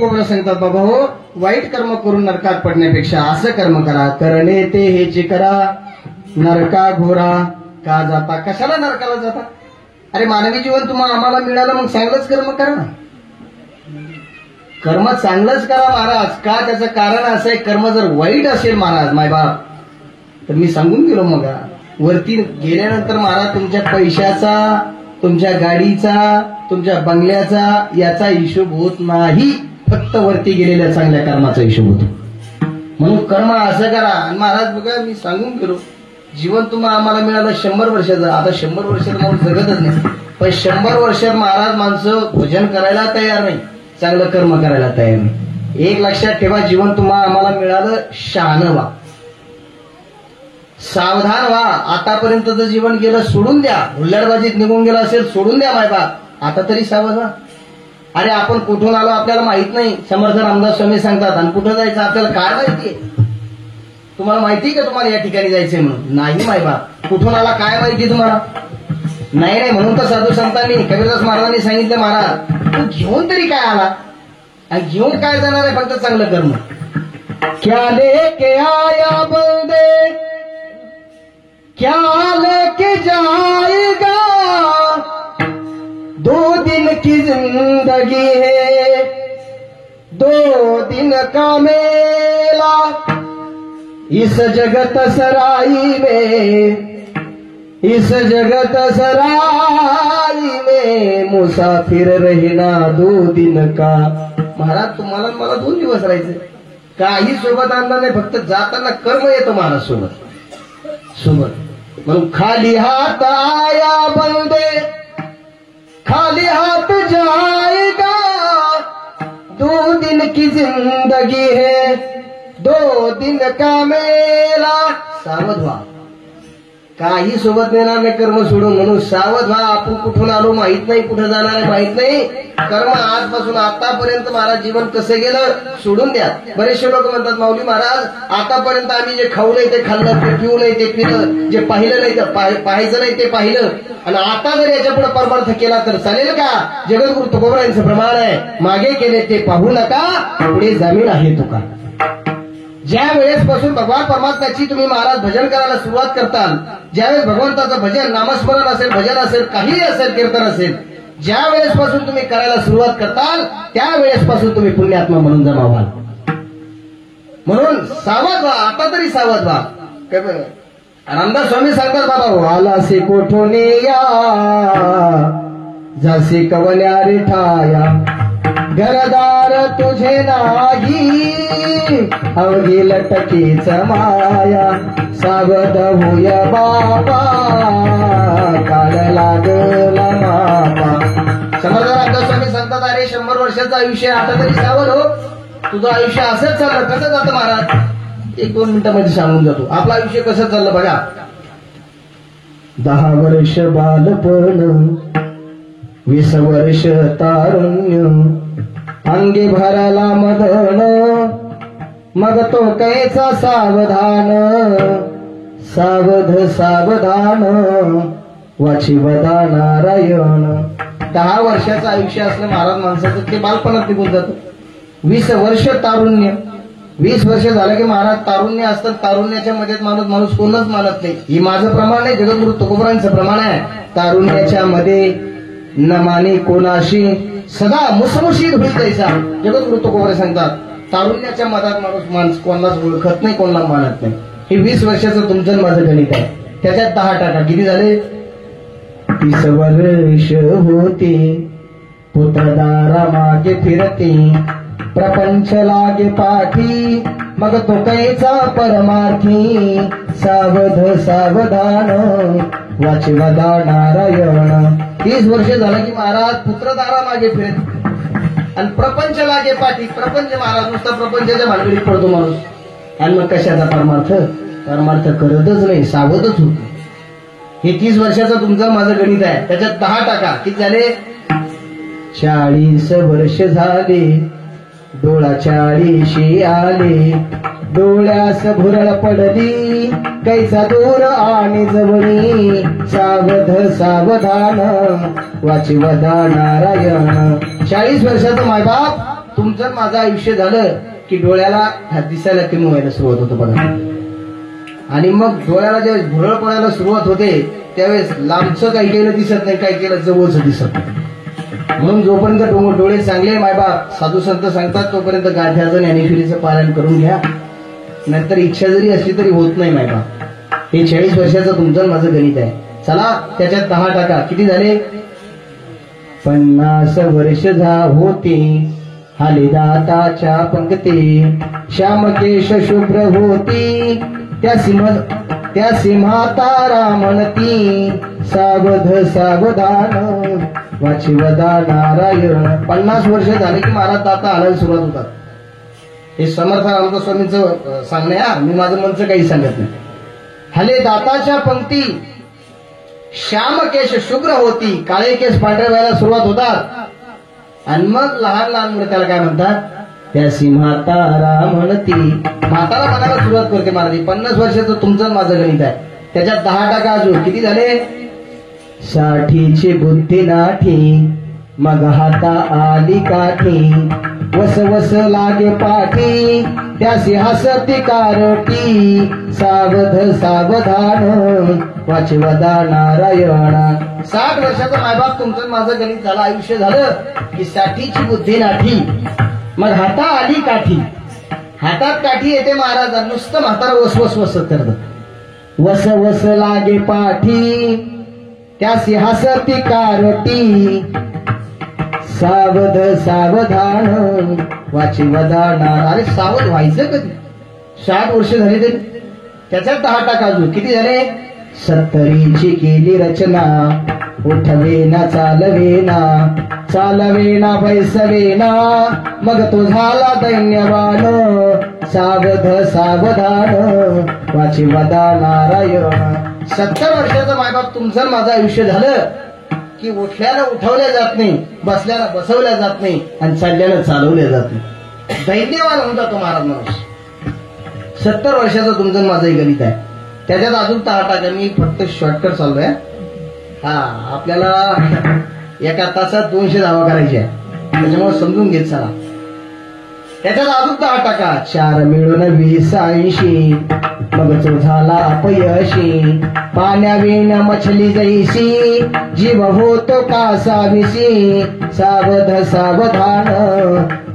S2: तुकोबरा सांगतात बाबा हो, वाईट कर्म करून नरकात पडण्यापेक्षा असं कर्म करा, करणे ते हेची करा, नरका घोरा का जाता. कशाला नरकाला जाता? अरे मानवी जीवन तुम्हाला आम्हाला मिळालं, मग चांगलंच कर्म करा ना. कर्म चांगलंच करा महाराज. का? त्याचं कारण असं आहे, कर्म जर वाईट असेल महाराज मायबाप, तर मी सांगून गेलो मग वरती गेल्यानंतर महाराज तुमच्या पैशाचा, तुमच्या गाडीचा, तुमच्या बंगल्याचा याचा हिशोब होत नाही, फक्त वरती गेलेल्या चांगल्या कर्माचा हिशोब होतो. म्हणून कर्म असं करा. आणि महाराज बघा मी सांगून गेलो, जीवन तुम्हाला आम्हाला मिळालं 100 वर्षाचं. आता 100 वर्षाचं माणूस जगतच नाही, पण 100 वर्षात महाराज माणसं भोजन करायला तयार नाही, चांगलं कर्म करायला तयार नाही. एक लक्षात ठेवा, जीवन तुम्हाला आम्हाला मिळालं, शहाणं व्हा, सावधान व्हा. आतापर्यंतचं जीवन गेलं सोडून द्या, हुल्लडबाजीत निघून गेलं असेल सोडून द्या मायबाप, आता तरी सावध व्हा. अरे आपण कुठून आलो आपल्याला माहित नाही, समर्थ रामदास स्वामी सांगतात, आणि कुठं जायचं आपल्याला काय माहितीये? तुम्हाला माहिती का तुम्हाला या ठिकाणी जायचंय म्हणून? नाही मायबाप. कुठून आला काय माहिती तुम्हाला? नाही. म्हणून तर साधू संतांनी, कबीरदास महाराजांनी सांगितलं, महाराज तू घेऊन तरी काय आला, आणि घेऊन काय जाणार आहे? फक्त चांगलं कर्म. क्या लेके आया बंदे, क्या लेके जाएगा, 2 दिन की जिंदगी है, 2 दिन का मेला, इस जगत सराई में, इस जगत सराई में मुसाफिर रहना 2 दिन का. महाराज तुम्हाला मला 2 दिवस राहायचे, काही सोबत आणलं नाही, फक्त जाताना कर्म येतं महाराज सोबत. म्हणून खाली हात आया बंदे, खाली हाथ जाएगा, 2 दिन की जिंदगी है, 2 दिन का मेला. सावध व्हा, काही सोबत नेणार नाही कर्म सोडून. म्हणून सावध व्हा. आपण कुठून आलो माहित नाही, कुठं जाणार आहे माहित नाही. कर्म आजपासून आतापर्यंत महाराज जीवन कसं गेलं सोडून द्या. बरेचसे लोक म्हणतात, माऊली महाराज आतापर्यंत आम्ही जे खाऊ नाही ते खाल्लं, ते पिऊ नाही ते पिलं, जे पाहिलं नाही ते पाहायचं नाही ते पाहिलं, आणि आता जर याच्या पुढे परमार्थ केला तर चालेल का? जगद्गुरु तुकोबरांचं प्रमाण आहे, मागे केले ते पाहू नका, पुढे जमीन आहे तुका. ज्या वेळेसपासून भगवान परमात्म्याची तुम्ही महाराज भजन करायला सुरुवात करताल, ज्यावेळेस भगवंताचं भजन, नामस्मरण असेल, भजन असेल, काहीही असेल, कीर्तन असेल, ज्या वेळेसपासून तुम्ही करायला सुरुवात करताल त्या वेळेसपासून तुम्ही पुण्यात्मा म्हणून जमा व्हाल. म्हणून सावध व्हा, आता तरी सावध व्हा. रामदास स्वामी सांगतात, बाबा वालासे कोठोने या, जसे कवल्या रिठाया, घरदार तुझे नाही, अवघी लटकीच माया, सावध होय बाबा, काळ लागला मापा. समर्थ रामदास स्वामी सांगतात, अरे 100 वर्षाचं आयुष्य, आता तरी सावध हो. तुझं आयुष्य असंच चाललं. कसं जातं महाराज? 1-2 मिनिटांमध्ये सांगून जातो. आपलं आयुष्य कसं चाललं बघा. 10 वर्ष बालपण, 20 वर्ष तारुण्य, अंगी भरला मदन, मग तो कैचा सावधान, सावध सावधान, वाचिवदा नारायण. 10 वर्षाचं आयुष्य असलं महाराज माणसाचं, ते बालपणात निघून जातं. 20 वर्ष तारुण्य, 20 वर्ष झालं की महाराज तारुण्य असतं. तारुण्याच्या मध्ये माणूस कोणच मानत नाही. ही माझं प्रमाण नाही, जगद्गुरु तुकोबरांचं प्रमाण आहे. तारुण्याच्या मध्ये न माने कोणाशी, सदा मुसमुशीत होईल तैसा. जगद्गुरु तुकोबरा सांगतात, तारुण्याच्या मधात माणूस कोणालाच ओळखत नाही, कोणाला मानत नाही. हे 20 वर्षाचं तुमचं माझं गणित आहे. त्याच्यात 10% किती झाले? 30 वर्ष होते, पुत्रदारा मागे फिरते, प्रपंच लागे पाठी, मग तो कैचा परमार्थी, सावध सावधान, वाचिवदा नारायण. 30 वर्ष झालं की महाराज पुत्रदारा मागे फिरत आणि प्रपंच लागे पाठी. प्रपंच महाराज नुसता प्रपंचाच्या भानगडीत पडतो माणूस, आणि मग कशाचा परमार्थ? परमार्थ करतच नाही, सावधच होतो. हे 30 वर्षाचं तुमचं माझं गणित आहे. त्याच्यात 10% किती झाले? 40 वर्ष झाले, डोळा 40शी आले, डोळ्यास भुरळ पडली, कैसा दूर आणि जवळी, सावध सावधान, वाचिवदा नारायण. 40 वर्षाचं मायबाप तुमचं तुमचं माझं आयुष्य झालं की डोळ्याला दिसायला कमी व्हायला सुरुवात होतं बघा. आणि मग डोळ्याला जेव्हा भुरळ पडायला सुरुवात होते त्यावेळेस लांबचं काही केलं दिसत नाही, काही केलं जवळचं दिसत नाही. म्हणून जोपर्यंत डोळे चांगले मायबाप साधू संत सांगतात तोपर्यंत गाठ्याचं ज्ञानेश्वरीचं पालन करून घ्या. नंतर इच्छा जरी असली तरी होत नाही मायबाप. हे 40 वर्षाचं तुमचं माझं गणित आहे. चला त्याच्यात 10 टाका. किती झाले? 50 वर्ष होते हाले दाताच्या पंक्ती, श्यामकेश शुभ्र होती त्या सिंहातारा म्हणती, सावध सावधान वाचिवदा नारायण. 50 वर्ष झाले की महाराज दाता हालायला सुरुवात होतात. हे समर्थ रामदास स्वामींचं सांगणं आहे, मी माझं मनचं काही सांगत नाही. हले दाताच्या पंक्ती, श्याम केश शुभ्र होती, काळे केस पांढरे व्हायला सुरुवात होतात. आणि मग लहान लहान मुलं त्याला काय म्हणतात? त्या सिंहातारा म्हणती. म्हातारा म्हणायला सुरुवात करते महाराज. 50 वर्षाचं तुमचं माझं गणित आहे. त्याच्यात 10 टाका अजून. किती झाले? 60ची बुद्धी नाठी, मग हाता आली काठी, वस वस लागे पाठी, त्यासी हसती कारटी, सावध सावधान वाचिवदा नारायण. 60 वर्षाचा मायबाप तुमचं माझं गणित झालं, आयुष्य झालं की 60ची बुद्धी नाठी, मग हाता आली काठी. हातात काठी येते महाराज, नुसतं म्हातारा वस वस वस करत. वस वस लागे पाठी, त्यासी हसती कारटी, सावध सावधान वाचिवदा नारायण. अरे सावध व्हायचं कधी? 60 वर्ष झाली तरी. त्याच्यात 10 टाका अजून. किती झाले? 70ची केली रचना, उठवेना चालवेना, चालवेना बैसवेना, मग तो झाला दैन्यवान, सावध सावधान वाचिवदा नारायण. 70 वर्षाचं मायबाप तुमचं माझं आयुष्य झालं की उठल्याला उठवल्या जात नाही, बसल्याला बसवल्या जात नाही, आणि चालल्याला चालवल्या जात नाही. दैन्यवान होऊन जातो महाराज माणूस. 70 वर्षाचं तुमचं माझं गणित आहे. त्याच्यात अजून 10 टाका. मी फक्त शॉर्टकट चाललोय. आपल्याला एका तासात 200 धावा करायची आहे, त्याच्यामुळे समजून घेत चला. त्याच्यात अजून 10 टाका. 4 मिळून 20 80, मग तो झाला अपयशी, पाण्याविण मछली जैसी, जीव होतो कासाविसी, सावध सावधान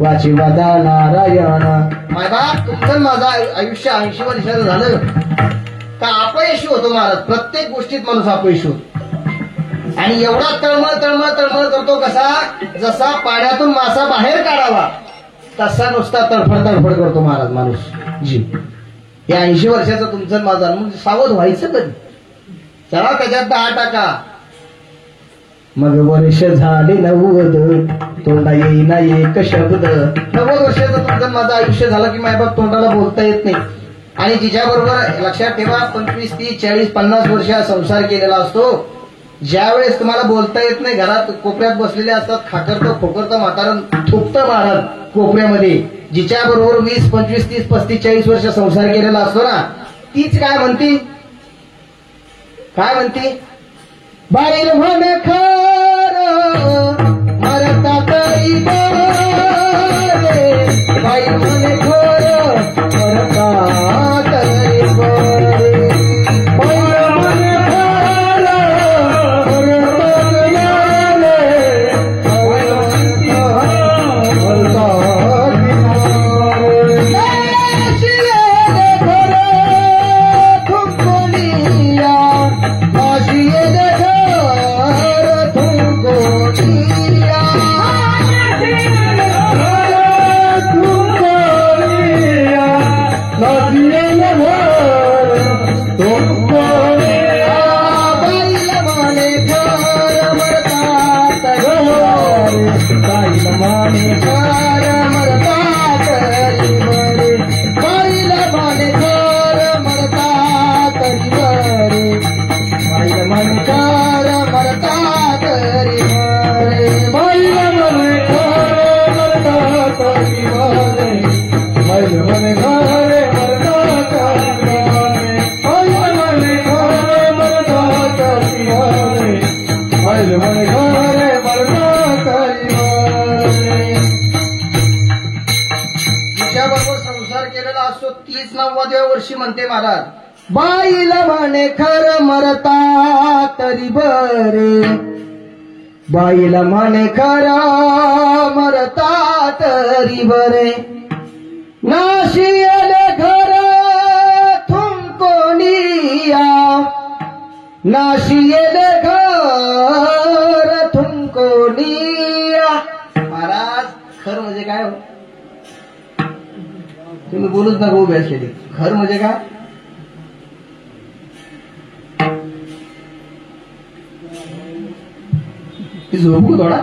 S2: वाचिवदा नारायण. मायबाप तुमचं माझं आयुष्य 80 वर्षाचं झालं का अपयशी होतो महाराज. प्रत्येक गोष्टीत माणूस अपयशी होतो. आणि एवढा तळमळ तळमळ तळमळ करतो कसा? जसा पाण्यातून मासा बाहेर काढावा तसा नुसता तडफड तडफड करतो महाराज माणूस जी. या 80 वर्षाचं तुमचं माझं म्हणजे सावध व्हायचं कधी? चला त्याच्यात 10 टाका. मग वर्ष झाले 90, तोंडा येईना एक शब्द. 90 वर्षाचं तुमचं माझं आयुष्य झालं की मायबाप तोंडाला बोलता येत नाही. आणि तिच्याबरोबर लक्षात ठेवा 25 30 40 50 वर्ष संसार केलेला असतो. ज्यावेळेस तुम्हाला बोलता येत नाही, घरात कोपऱ्यात बसलेले असतात, खाकरतं खोकरतं म्हातारं थुकतं महाराज कोपऱ्यामध्ये, जिच्या बरोबर 20 25 30 35 40 वर्ष संसार केलेला असतो ना, तीच काय म्हणती? काय म्हणती? बाईल म्हणे खरं मरता तरी बरे, बाईल म्हणे खरं मरता तरी बरे, बाईल म्हणे
S1: 5व्या वर्षी म्हणते महाराज,
S2: बाईला म्हणे खरं मरता तरी बरे, बाईला म्हणे खरं मरता तरी बरे, नाशियले घर तुमकोनिया, नाशियले घर तुमकोनिया.
S1: महाराज खर म्हणजे काय हो? तुम्ही बोलूच नका उभे असलेली. खर म्हणजे काय? ती झोपू थोडा,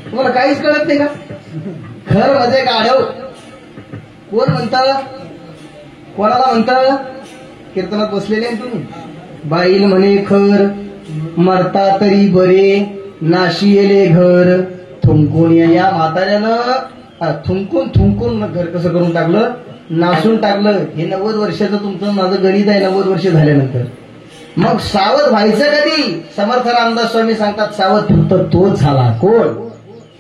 S1: तुम्हाला काहीच कळत नाही का? खर म्हणजे गाढव. कोण म्हणतं? कोणाला म्हणतं? कीर्तनात बसलेले आहे तुम्ही. बाईल म्हणे खर मरता तरी बरे, नाशियेले घर थुंकून. या म्हाताऱ्यानं थुंकून थुंकून घर कसं करून टाकलं, नासून टाकलं. हे 90 वर्षाचं तुमचं माझं गणित आहे. 90 वर्ष झाल्यानंतर मग सावध व्हायचं कधी? समर्थ रामदास स्वामी सांगतात सावध फक्त तोच झाला. कोण?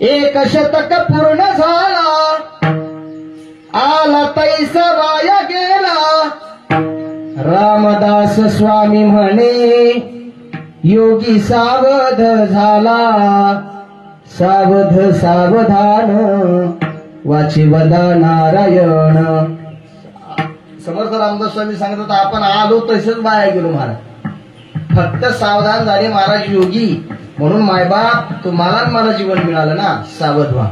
S2: 1 शतक पूर्ण झाला, आला तैसा वाया गेला. रामदास स्वामी म्हणे योगी सावध झाला, सावध सावधान वाचिवदा नारायण.
S1: समर्थ रामदास स्वामी सांगतात आपण आलो तसंच बाहेर गेलो महाराज. फक्त सावधान झाले महाराज योगी, म्हणून मायबाप तुम्हाला मला जीवन मिळालं ना. सावध व्हा.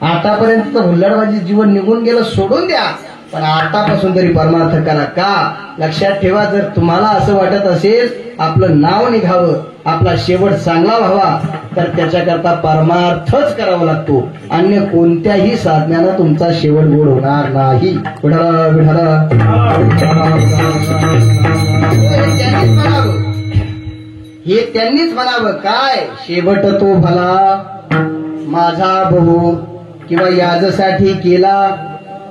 S1: आतापर्यंत तर हुल्लडबाजी जीवन निघून गेलं, सोडून द्या. पण आतापासून तरी परमार्थ करा. का? लक्षात ठेवा, जर तुम्हाला असं वाटत असेल आपलं नाव निघावं, आपला शेवट चांगला व्हावा, तर त्याच्याकरता परमार्थच करावा लागतो. अन्य कोणत्याही साधण्यानं तुमचा शेवट गोड होणार नाही. विठला विठला. हे त्यांनीच म्हणावं. काय? शेवट तो भला माझा भाऊ किंवा याजसाठी केला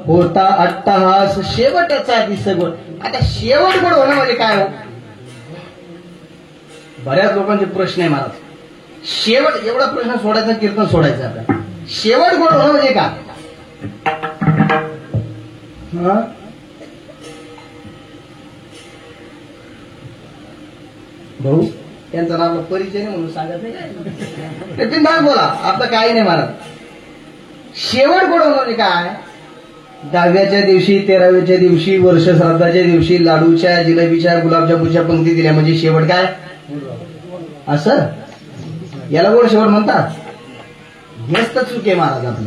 S1: होता अट्टहास, शेवटचा दिसगोड. आता शेवट गोड होणं म्हणजे काय हो? बऱ्याच लोकांचे प्रश्न आहे महाराज. शेवट एवढा प्रश्न सोडायचा, कीर्तन सोडायचं. आता शेवट गोड होणं म्हणजे का? भाऊ त्यांचं नाव परिचय नाही म्हणून सांगत नाही. ते नाव बोला, आपलं काही नाही महाराज. शेवट गोड होणं म्हणजे काय? 10व्याच्या दिवशी, 13व्याच्या दिवशी, वर्ष श्राद्धाच्या दिवशी लाडूच्या, जिलेबीच्या, गुलाबजामुनच्या पंक्ती दिल्या म्हणजे शेवट काय? असं याला गोड शेवट म्हणतात. हेच तर चूक आहे महाराज आपली.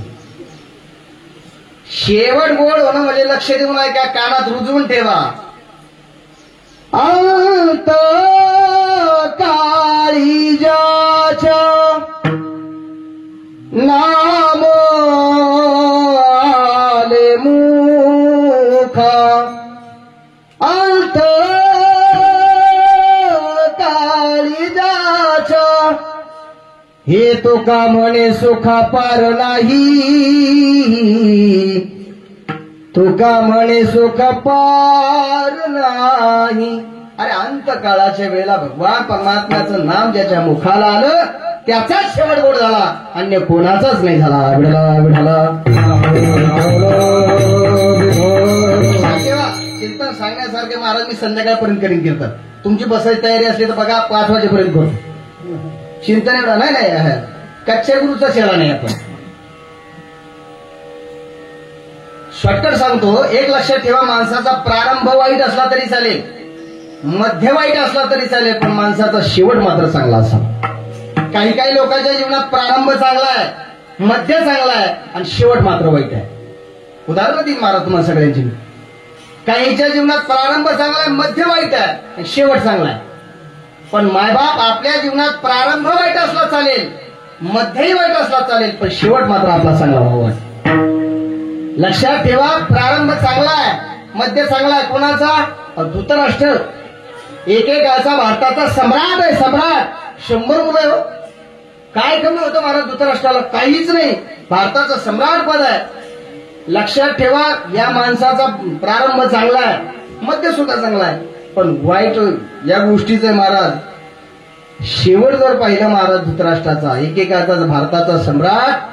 S1: शेवट गोड होणं म्हणजे लक्ष देऊन ऐका, कानात रुजवून ठेवा.
S2: अंत काळीजाच्या नाम आले मुखा, अंत काळीजाच्या हे तुका म्हणे सुखा पार नाही, तुका म्हणे सुख पार नाही.
S1: अरे अंत काळाच्या वेळेला भगवान परमात्म्याचं नाम ज्याच्या मुखाला आलं त्याचाच शेवट गोड झाला, अन्य कोणाचाच नाही झाला. विढला विढला. कीर्तन सांगण्यासारखे महाराज मी संध्याकाळपर्यंत करीन कीर्तन. तुमची बसायची तयारी असली तर बघा 5 वाजेपर्यंत करू. चिंतन एवढा नाही. कच्च्या गुरुचा शेळा नाही आपण. शॉर्टकट सांगतो. एक लक्षात ठेवा, माणसाचा प्रारंभ वाईट असला तरी चालेल, मध्य वाईट असला तरी चालेल, पण माणसाचा शेवट मात्र चांगला असावा. काही काही लोकांच्या जीवनात प्रारंभ चांगला आहे, मध्य चांगला आहे आणि शेवट मात्र वाईट आहे. उदाहरण देईन महाराज तुम्हाला सगळ्यांची. काहींच्या जीवनात प्रारंभ चांगला आहे, मध्य वाईट आहे आणि शेवट चांगला आहे. पण मायबाप आपल्या जीवनात प्रारंभ वाईट असला चालेल, मध्यही वाईट असला चालेल, पण शेवट मात्र आपला चांगला व्हावा. लक्षात ठेवा, प्रारंभ चांगला आहे, मध्य चांगला आहे. कोणाचा? धृतराष्ट्र. एकेकाळचा भारताचा सम्राट आहे. सम्राट. 100 मुलं आहे. काय कमी होतं महाराज धृतराष्ट्राला? काहीच नाही. भारताचं सम्राट पद आहे. लक्षात ठेवा, या माणसाचा प्रारंभ चांगला आहे, मध्य सुद्धा चांगला आहे, पण वाईट या गोष्टीचं आहे महाराज. शेवट जर पाहिलं महाराज धृतराष्ट्राचा, एकेकाळचा भारताचा सम्राट,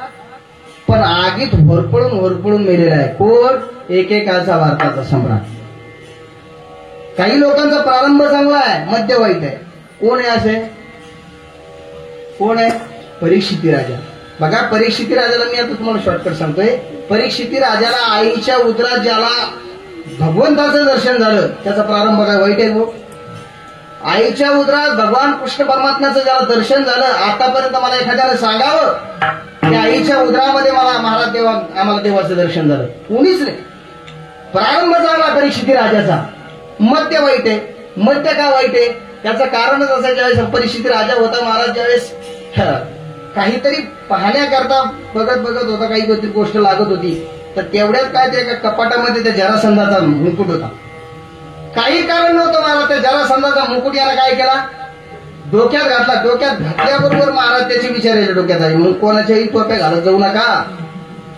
S1: पण आगीत होरपळून होरपळून मेलेला आहे. कोण?
S2: एकेकाळचा भारताचा सम्राट. काही लोकांचा प्रारंभ चांगला आहे, मध्य वाईट आहे. कोण आहे असे? कोण आहे? परीक्षिती राजा. बघा, परीक्षिती राजाला मी आता तुम्हाला शॉर्टकट सांगतोय. परीक्षिती राजाला आईच्या उदरात ज्याला भगवंताचं दर्शन झालं त्याचा प्रारंभ काय वाईट आहे? हो, आईच्या उदरात भगवान कृष्ण परमात्म्याचं ज्याला दर्शन झालं, आतापर्यंत मला एखाद्याने सांगावं की आईच्या उदरामध्ये मला महाराज देवा आम्हाला देवाचं दर्शन झालं, कोणीच नाही. प्रारंभ झाला परीक्षिती राजाचा. मध्य वाईट आहे. मध्य का वाईट आहे? त्याचं कारणच असं, ज्यावेळेस परीक्षिती राजा होता महाराज, ज्यावेळेस काहीतरी पाहण्याकरता बघत बघत होता, काही गोष्ट लागत होती, तर तेवढ्यात काय ते एका कपाटामध्ये त्या जरासंधाचा मुकुट होता. काही कारण नव्हतं महाराज, त्या जरासंधाचा मुकुट याला काय केला, डोक्यात घातला. डोक्यात घातल्याबरोबर महाराज त्याची विचारायचे डोक्यात आहे म्हणून कोणाच्याही टोप्या घालत जाऊ नका,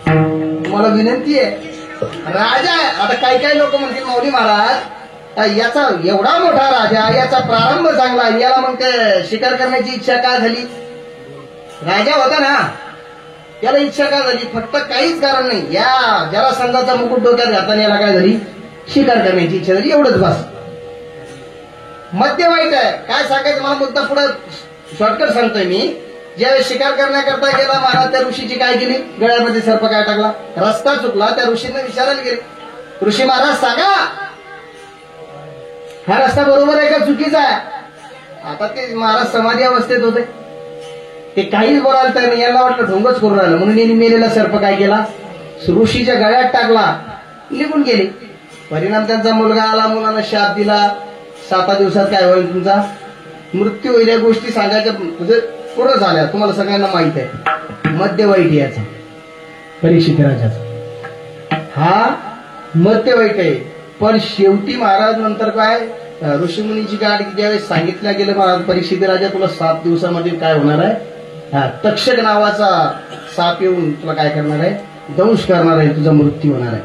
S2: तुम्हाला विनंती आहे. राजा आहे. आता काही लोक म्हणतील माऊली महाराज याचा एवढा मोठा राजा, याचा प्रारंभ चांगला, याला मग ते शिकार करण्याची इच्छा का झाली? राजा होता ना, याला इच्छा का झाली? फक्त काहीच कारण नाही, या जरासंधाचा मुकुट डोक्यात घातल्याने याला काय झाली? शिकार करण्याची इच्छा झाली, एवढंच बस. मध्य वाईट आहे. काय सांगायचं मला मुद्दा पुढे शॉर्टकट सांगतोय मी. ज्यावेळेस शिकार करण्याकरता गेला महाराज, त्या ऋषीची काय केली? गळ्यामध्ये सर्प काय टाकला? रस्ता चुकला. त्या ऋषीने विचारायला गेले, ऋषी महाराज सांगा, हा रस्ता बरोबर आहे का चुकीचा आहे? आता ते महाराज समाधी अवस्थेत होते, ते काहीच बोलायला तयार नाही. याला वाटलं ढोंगच करून राहिलं, म्हणून यांनी मेलेला सर्प काय केला? ऋषीच्या गळ्यात टाकला, निघून गेले. परिणाम त्यांचा मुलगा आला, मुलांना शाप दिला, 7 दिवसात काय होईल? तुमचा मृत्यू होईल. या गोष्टी सांगायच्या म्हणजे पूर्ण झाल्या, तुम्हाला सगळ्यांना माहित आहे. मध्य वाईट याचा परीक्षित राजाचा, हा मध्य वाईट आहे. पण शेवटी महाराज नंतर काय, ऋषीमुनीची गाठ ज्यावेळेस सांगितल्या गेलं, महाराज परीक्षित राजा तुला 7 दिवसामध्ये काय होणार आहे? तक्षक नावाचा साप येऊन तुला काय करणार आहे? दंश करणार आहे, तुझा मृत्यू होणार आहे.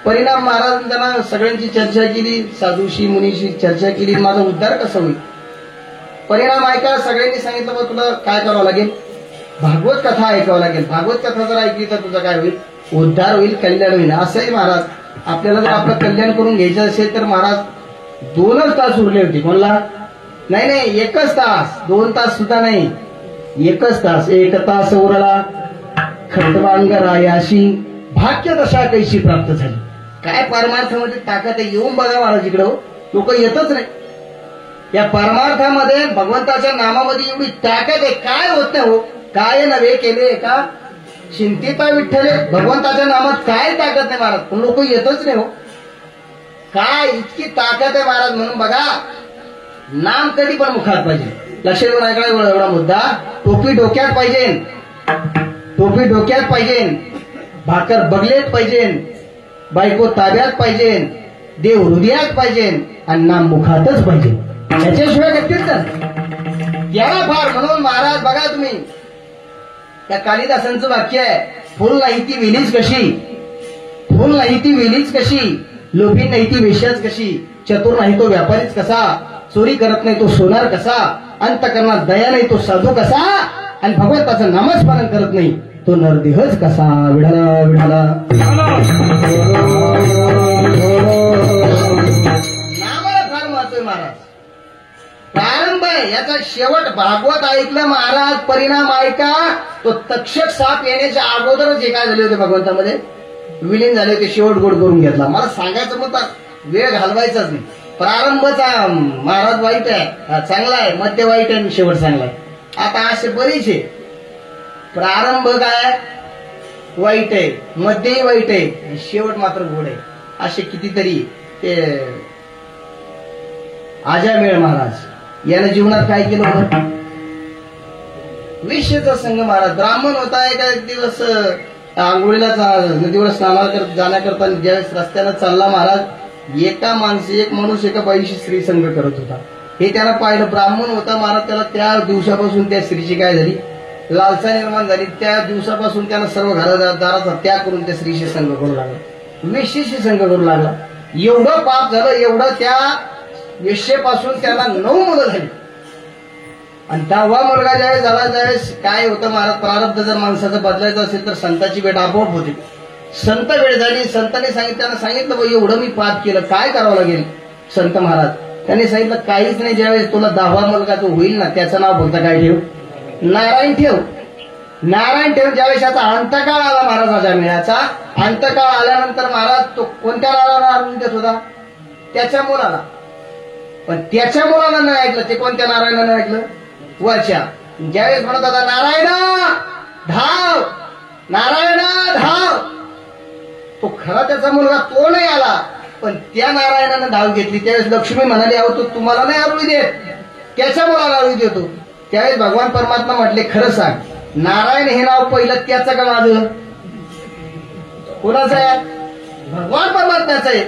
S2: परिणाम महाराज त्यांना सगळ्यांची चर्चा केली, साधूशी मुनीशी चर्चा केली, माझा उद्धार कसा होईल? परिणाम ऐका, सगळ्यांनी सांगितलं बघ तुला काय करावं लागेल? भागवत कथा ऐकावं लागेल. भागवत कथा जर ऐकली तर तुझं काय होईल? उद्धार होईल, कल्याण होईल. असंही महाराज आपल्याला जर आपलं कल्याण करून घ्यायचं असेल तर महाराज 2च तास उरले होते. कोणला? नाही 1च तास, 2 तास सुद्धा नाही, 1च तास. 1 तास उरला खटवांग रायाशी भाग्य दशा कैशी प्राप्त झाली. काय परमार्थामध्ये ताकद आहे, येऊन बघा महाराज इकडं. लोक येतच नाही. या परमार्थामध्ये भगवंताच्या नामामध्ये एवढी ताकद आहे, काय होत नाही हो. काय नव्हे केले का चिंतिता विठ्ठले, भगवंताच्या नामात काय ताकद नाही महाराज, पण लोक येतच नाही हो. काय इतकी ताकद आहे महाराज. म्हणून बघा, नाम कधी पण मुखात पाहिजे. लक्ष देऊन ऐकला एवढा मुद्दा. टोपी डोक्यात पाहिजे, टोपी डोक्यात पाहिजे, भाकर बगलेत पाहिजे, बायको ताब्यात पाहिजे, देव हृदयात पाहिजे, आणि नाम मुखातच पाहिजे. त्याच्याशिवाय गतीच याला फार. म्हणून महाराज बघा तुम्ही, त्या कालिदासांचं वाक्य आहे, फुल नाही ती वेलीच कशी, फुल नाही ती वेलीच कशी, लोभी नाही ती वेश्याच कशी, चतुर नाही तो व्यापारीच कसा, चोरी करत नाही तो सोनार कसा, अंतकरणात दया नाही तो साधू कसा, आणि भगवंताचं नामस्मरण करत नाही तो नरदेहच कसा. विढाला विढाला नामाला फार महत्व आहे महाराज. प्रारंभ आहे याचा शेवट. भागवत ऐकलं महाराज, परिणाम ऐका. तो तक्षक साप येण्याच्या अगोदरच जे काय झाले होते भगवंतामध्ये विलीन झाले होते, शेवट गोड करून घेतला. मला सांगायचं मग वेळ घालवायचाच नाही. प्रारंभचा महाराज वाईट आहे, चांगला आहे, मध्य वाईट आहे, शेवट चांगला आहे. आता असे बरेचसे प्रारंभ काय वाईट आहे, मध्यही वाईट आहे, शेवट मात्र गोड आहे. असे कितीतरी. ते आजामेळ महाराज यानं जीवनात काय केलं होतं? वेश्येचा संघ महाराज. ब्राह्मण होता, एका दिवस आंघोळीला नदीवर स्नानाला जाण्याकरता ज्यावेळेस रस्त्यानं चालला महाराज, एक माणूस एका बाईशी स्त्री संघ करत होता. हे त्याला पाहिलं. ब्राह्मण होता महाराज, त्याला त्या दिवसापासून त्या स्त्रीची काय झाली? लालसा निर्माण झाली. त्या दिवसापासून त्यानं सर्व घरादाराचा त्याग करून त्या स्त्रीशी संघ करू लागला, वेश्येशी संघ करू लागला. एवढं पाप झालं, एवढं त्या वेश्येपासून त्याला 9 मुलं झाली. आणि तेव्हा मुलगा ज्यावेळेस झाला, त्यावेळेस काय होतं महाराज, प्रारब्ध जर माणसाचं बदलायचं असेल तर संताची भेट आपोआप होते. संत वेळ झाली. संतांनी त्यांना सांगितलं बाई एवढं मी पाप केलं, काय करावं लागेल. संत महाराज त्यांनी सांगितलं काहीच नाही, ज्यावेळेस तुला 10वा मुलगा तो होईल ना त्याचं नाव फक्त काय ठेव, नारायण ठेव. नारायण ठेव. ज्यावेळेस याचा अंतकाळ आला महाराजाच्या मेळाचा, अंतकाळ आल्यानंतर महाराज तो कोणत्या नारायणाला आणून देत होता, त्याच्या मुलाला. पण त्याच्या मुलाला नाही ऐकलं. ते कोणत्या नारायणानं ऐकलं, वरच्या. ज्यावेळेस म्हणत होता नारायणा धाव, नारायणा धाव, तो खरा त्याचा मुलगा तो नाही आला, पण त्या नारायणानं धाव घेतली. त्यावेळेस लक्ष्मी म्हणाली अहो तो तुम्हाला नाही आरुळी देत, त्याच्या मुलाला आरुळी देतो. त्यावेळेस भगवान परमात्मा म्हटले खरं सांग, नारायण हे नाव पहिलं त्याचं का माझं, कोणाचं आहे, भगवान परमात्म्याचं आहे.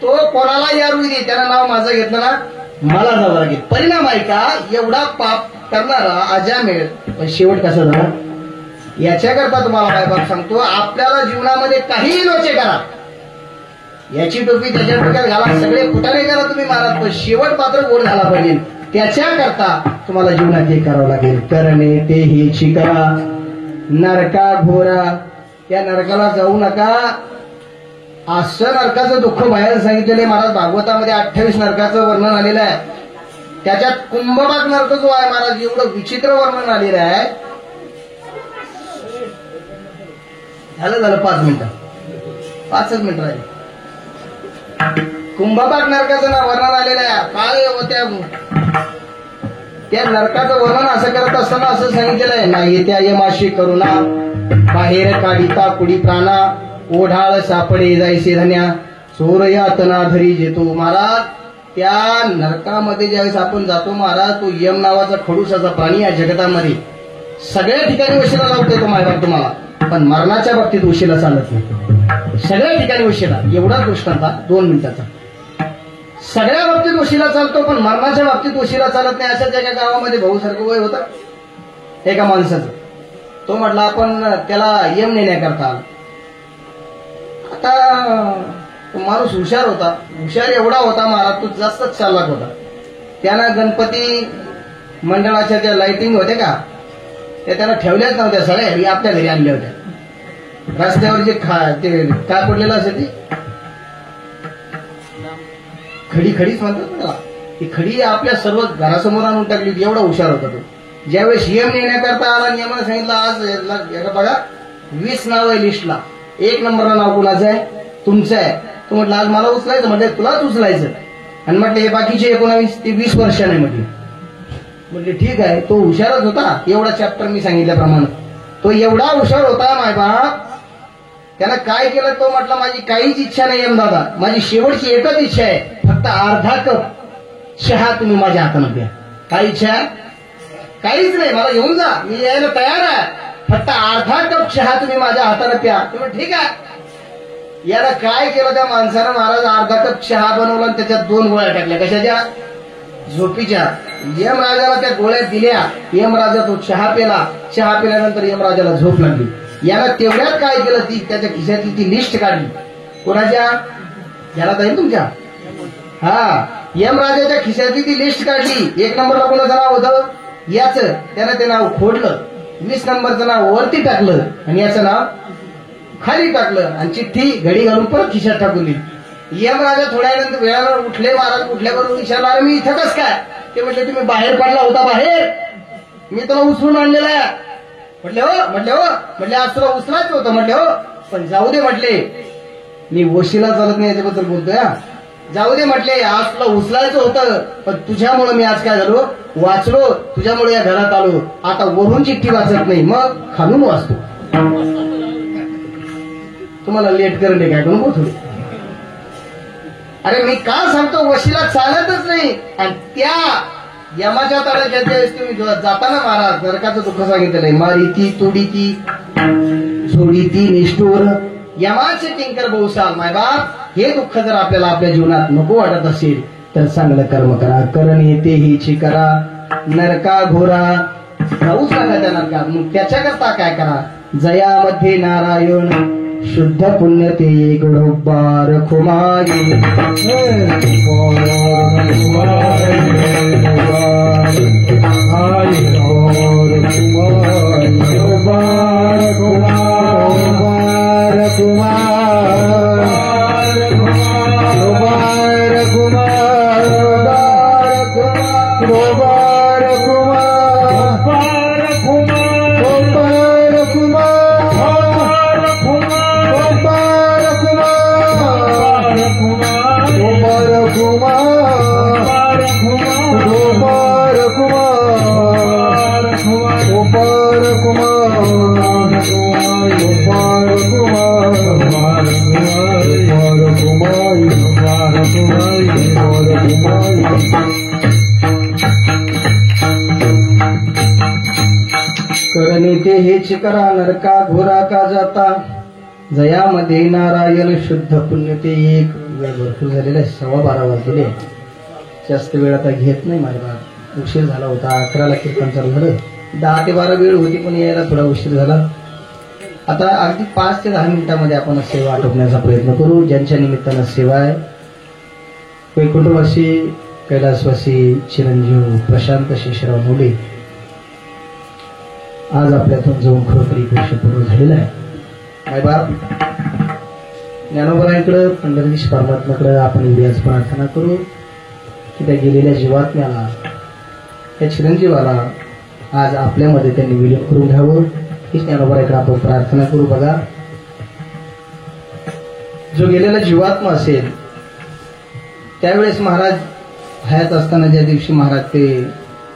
S2: तो कोणालाही आरुळी दे, त्यानं नाव माझं घेतलं ना मला जावं लागेल. परिणाम आहे का, एवढा पाप करणारा अजामेळ, पण शेवट कसा झाला. याच्याकरता तुम्हाला काय बाप सांगतो, आपल्याला जीवनामध्ये काहीही लोचे करा, याची टोपी त्याच्या डोक्यात घाला, सगळे फुटाणे करा तुम्ही महाराज, पण शेवट मात्र गोड झाला पाहिजे. त्याच्याकरता तुम्हाला जीवनात हे करावं लागेल. करणे ते हेची करा, नरका घोरा, त्या नरकाला जाऊ नका. असं नरकाचं दुःख बाहेर सांगितलेलं आहे महाराज. भागवतामध्ये 28 नरकाचं वर्णन आलेलं आहे. त्याच्यात कुंभभाग नरक जो आहे महाराज, एवढं विचित्र वर्णन आलेलं आहे. झालं 5 मिनिटं, 5च मिनिटं राहिले. कुंभभाग नरकाचं ना वर्णन आलेलं आहे. काय होत्या त्या नरकाचं वर्णन असं करत असताना असं सांगितलेलं आहे, नाही त्या यमाशी करुणा, बाहेर काढिता कुडी प्राणा, ओढाळ सापडे जायसे धन्या, चोर यातना धरी जेतो. महाराज त्या नरकामध्ये ज्यावेळेस आपण जातो महाराज, तो यम नावाचा खडूसाचा प्राणी या जगतामध्ये सगळ्या ठिकाणी वशिला लावतो तो मायबाप तुम्हाला, पण मरणाच्या बाबतीत वशिला चालत नाही. सगळ्या ठिकाणी वशिला, एवढा दृष्टांता 2 मिनिटाचा. सगळ्या बाबतीत वशिला चालतो, पण मरणाच्या बाबतीत वशिला चालत नाही. अशाच एका गावामध्ये भाऊसारखं वय होतं एका माणसाचं. तो म्हटला आपण त्याला यम नेण्याकरता आला. आता तो माणूस हुशार होता, हुशार एवढा होता महाराज, तो जास्तच चालाक होता. त्यानं गणपती मंडळाच्या त्या लाइटिंग होत्या का, त्या त्यानं ठेवल्याच नव्हत्या, सगळ्या आपल्या घरी आणल्या होत्या. रस्त्यावर जे ते काय पडलेलं असेल ती खडीच म्हणतात मला, ती खडी आपल्या सर्व घरासमोर आणून टाकली होती. एवढा हुशार होता तो. ज्यावेळेस यम नेण्याकरता आला, नियमानं सांगितलं आज बघा 20 नाव आहे लिस्टला, 1 नंबरला नाव कुणाचं आहे, तुमचं आहे. तो म्हटलं आज मला उचलायचं, म्हटलं तुलाच उचलायचं. आणि म्हटलं हे बाकीचे 19 ते 20 वर्षाने म्हटले ठीक आहे. तो हुशारच होता, एवढा चॅप्टर मी सांगितल्याप्रमाणे तो एवढा हुशार होता मायबाप. त्यानं काय केलं, तो म्हटलं माझी काहीच इच्छा नाही यम दादा, माझी शेवटची एकच इच्छा आहे, फक्त अर्धा कप चहा तुम्ही माझ्या हातानं प्या. काय इच्छा, काहीच नाही, मला घेऊन जा, मी यायला तयार आहे, फक्त अर्धा कप चहा तुम्ही माझ्या हातानं प्या. तुम्ही ठीक आहे. याला काय केलं त्या माणसानं महाराज, अर्धा कप चहा बनवला आणि त्याच्यात 2 गोळ्या टाकल्या. कशाच्या, झोपीच्या. यमराजाला त्या गोळ्या दिल्या, यमराजा तो चहा पेला. चहा पिल्यानंतर यमराजाला झोप लागली. याला तेवढ्यात काय केलं, ती त्याच्या खिशातली ती लिस्ट काढली. कोणाच्या, याला जाईल तुमच्या, हा यमराजाच्या खिशातली ती लिस्ट काढली. 1 नंबरला कोणाचं नाव होतं, याचं. त्यानं ते नाव खोडलं. 20 नंबरचं नाव वरती टाकलं आणि याचं नाव खाली टाकलं आणि चिठ्ठी घडी घालून परत खिशात टाकून दिली. यमराजा थोड्या वेळानं उठले महाराज. उठल्याबरोबर विचारला अरे मी इथं कस काय. ते म्हटले तुम्ही बाहेर पडला होता, बाहेर मी तुला उचलून आणलेला आहे. म्हटले हो. म्हटले आज तुला उचलायचं होतं. म्हटले हो, पण जाऊ दे म्हटले, मी वशिला चालत नाही याच्याबद्दल बोलतोय. जाऊ दे म्हटले, आज तुला उचलायचं होतं, पण तुझ्यामुळे मी आज काय झालो, वाचलो. तुझ्यामुळे या घरात आलो. आता वरून चिठ्ठी वाचत नाही, मग खालून वाचतो. तुम्हाला लेट करणे काय करून थोडी. अरे मी का सांगतो, वशिला चालतच नाही. आणि त्या यमाच्या ताळ्याच्या ज्यावेळेस तुम्ही जाताना महाराज, नरकाचं दुःख सांगितलेलं आहे. मारिती तोडीती झोडीती निष्ठूर, यमाचे किंकर बहुसाल. मायबाप, हे दुःख जर आपल्याला आपल्या जीवनात नको वाटत असेल तर चांगलं कर्म करा. करणे ते हिची करा, नरका घोरा, जाऊच नका त्या नरकात. मग त्याच्याकरता काय करा, जयामध्ये नारायण, शुद्ध पुण्य ते गुणोबार खुमाई. कुमार
S1: गोपाळ कुमार गोपाळ कुमार करणे हेच करा नरका घोरा का जाता जयामध्ये नारायण शुद्ध पुण्य ते एक वेळ भरपूर झालेला आहे 12:15 वाजलेले जास्त वेळ आता घेत नाही माझ्या उशीर झाला होता 11ला कीर्तन चालू झालं 10 ते 12 वेळ होती पण यायला थोडा उशीर झाला आता अगदी 5 ते 10 मिनिटांमध्ये आपण सेवा आटोपण्याचा प्रयत्न करू ज्यांच्या निमित्तानं सेवा आहे वैकुंठवासी कैलासवासी चिरंजीव प्रशांत शेषराव मोडे आज आपल्यातून जाऊन खरोखर 1 वर्ष पूर्ण झालेलं आहे मायबाप ज्ञानोबरांकडे पंढरीश परमात्म्याकडे आपण एवढीच प्रार्थना करू की त्या गेलेल्या जीवात्म्याला त्या चिरंजीवाला आज आपल्यामध्ये त्यांनी विलीन करून घ्यावं ही ज्ञानोबरांकडे आपण प्रार्थना करू बघा जो गेलेला जीवात्मा असेल त्यावेळेस महाराज हयात असताना ज्या दिवशी महाराज ते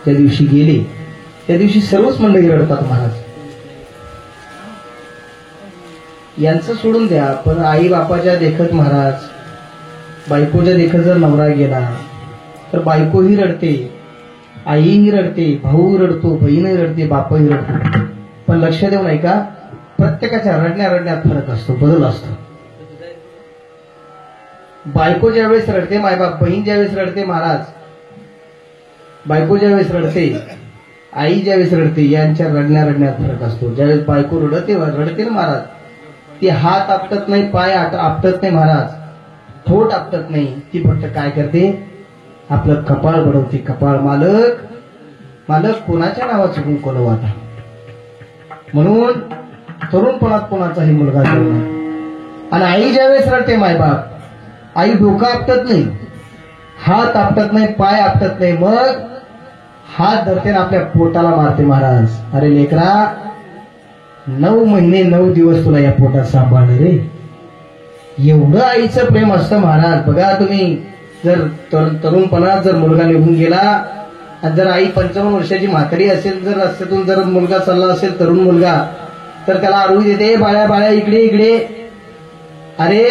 S1: ज्या दिवशी गेले त्या दिवशी सर्वच मंडळी रडतात महाराज यांचं सोडून द्या पण आई बापाच्या देखत महाराज बायकोच्या देखत जर नवरा गेला तर बायकोही रडते आईही रडते भाऊ रडतो बहीणही रडते बापही रडतो पण लक्ष देऊ नाही का प्रत्येकाच्या रडण्यात फरक असतो बदल असतो बायको ज्यावेळेस रडते मायबाप बहीण ज्यावेळेस रडते महाराज बायको ज्यावेळेस रडते आई ज्यावेळेस रडते यांच्या रडण्यात फरक असतो ज्यावेळेस बायको रडते ना महाराज ती हात आपटत नाही पाय आपटत नाही महाराज ठोट आपटत नाही ती फक्त काय करते आपलं कपाळ बडवते कपाळ मालक कोणाच्या नावाचं कुंकू आता म्हणून तरुणपणात कोणाचाही मुलगा जन्मला आणि आई ज्यावेळेस रडते मायबाप आई डोकं आपटत नाही हात आपटत नाही पाय आपटत नाही मग हात धरते ना आपल्या पोटाला मारते महाराज अरे लेकरा 9 महिने 9 दिवस तुला या पोटात सांभाळलं रे एवढं आईचं प्रेम असतं महाराज बघा तुम्ही जर तरुणपणात जर मुलगा निघून गेला आणि जर आई 55 वर्षाची म्हातारी असेल जर रस्त्यातून जर मुलगा चालला असेल तरुण मुलगा तर त्याला आरवी देते बाळ्या इकडे अरे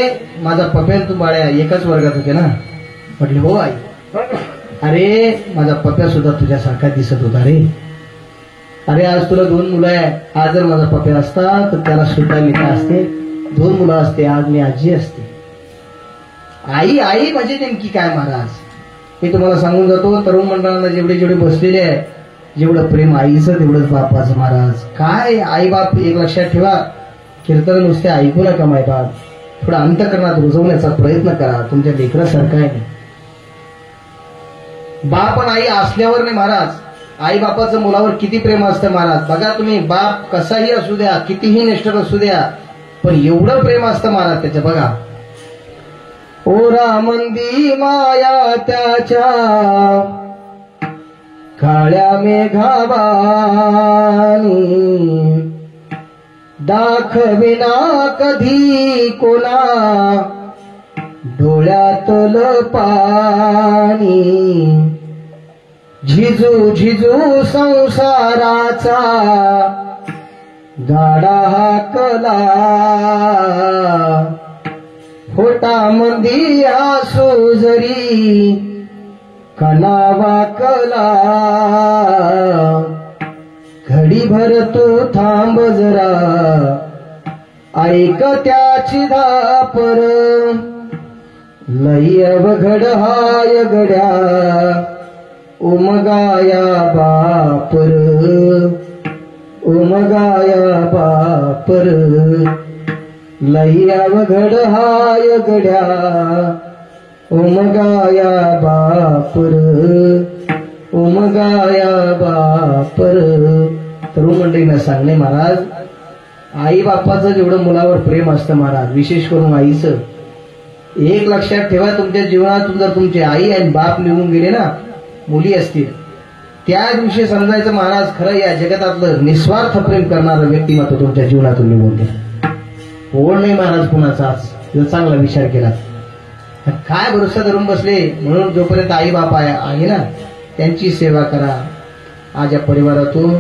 S1: माझा पप्या तू बाळ्या एकाच वर्गात होते ना म्हटले हो आई अरे माझा पप्या सुद्धा तुझ्यासारखा दिसत होता रे अरे आज तुला 2 मुलं आहे आज जर माझा पप्या असता तर त्याला सुद्धा मी काय असते 2 मुलं असते आज मी आजी असते आई म्हणजे नेमकी काय महाराज मी तुम्हाला सांगून जातो तरुण मंडळांना जेवढे बसलेले आहे जेवढं प्रेम आईचं तेवढंच बापाचं महाराज काय आई बाप एक लक्षात ठेवा कीर्तन नुसते ऐकू नका मायबाप थोडा अंतःकरणात रुजवण्याचा प्रयत्न करा तुमच्या लेकरासारखा आहे बाप आणि आई असल्यावर नाही महाराज आई बापाचं मुलावर किती प्रेम असतं महाराज बघा तुम्ही बाप कसाही असू द्या कितीही निष्ठर असू द्या पण एवढं प्रेम असतं महाराज त्याच्या बघा ओरा मंदी माया त्याच्या काळ्या मेघावानी दाखविना कधी कोणा डोळ्यातल पाणी झिजू संसाराचा गाडा हाकला होटा मंदी आसू जरी कनावा कला घडीभर तू थांब जरा ऐक त्याची धापर लई अवघड हाय गड्या उमगाया बापर लई अवघड हाय गड्या उमगाया बापर तरुण मंडळींना सांगणे महाराज आई बापाचं जेवढं मुलावर प्रेम असतं महाराज विशेष करून आईचं एक लक्षात ठेवा तुमच्या जीवनातून जर तुमचे आई आणि बाप निघून गेले ना मुली असतील त्या दिवशी समजायचं महाराज खरं या जगतातलं निस्वार्थ प्रेम करणारं व्यक्तिमत्व तुमच्या जीवनातून निघून गेलं ओढ नाही महाराज कुणाचाच जर चांगला विचार केला काय भरोसा धरून बसले म्हणून जोपर्यंत आई बाप आहे ना त्यांची सेवा करा आज या परिवारातून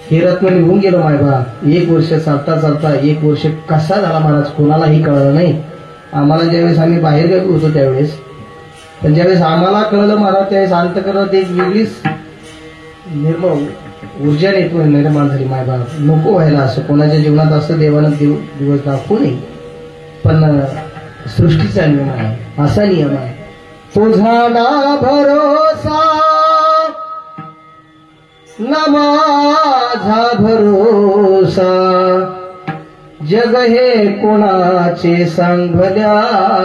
S2: हे रत्न निघून गेलं मायबा. 1 वर्ष चालता चालता 1 वर्ष कसा झाला महाराज कोणालाही कळलं नाही. आम्हाला ज्यावेळेस आम्ही बाहेर गेलो होतो त्यावेळेस, पण ज्यावेळेस आम्हाला कळलं महाराज त्यावेळेस अंतकरणात एक वेगळीच निर्मळ ऊर्जा निर्माण झाली. मायबा नको व्हायला असं कोणाच्या जीवनात, असं देवानं दिवस दाखवू नये. पण सृष्टीचा नियम आहे, असा नियम आहे. तुझा ना भरोसा ना माझा भरोसा, जग हे कोणाचे सांग भल्या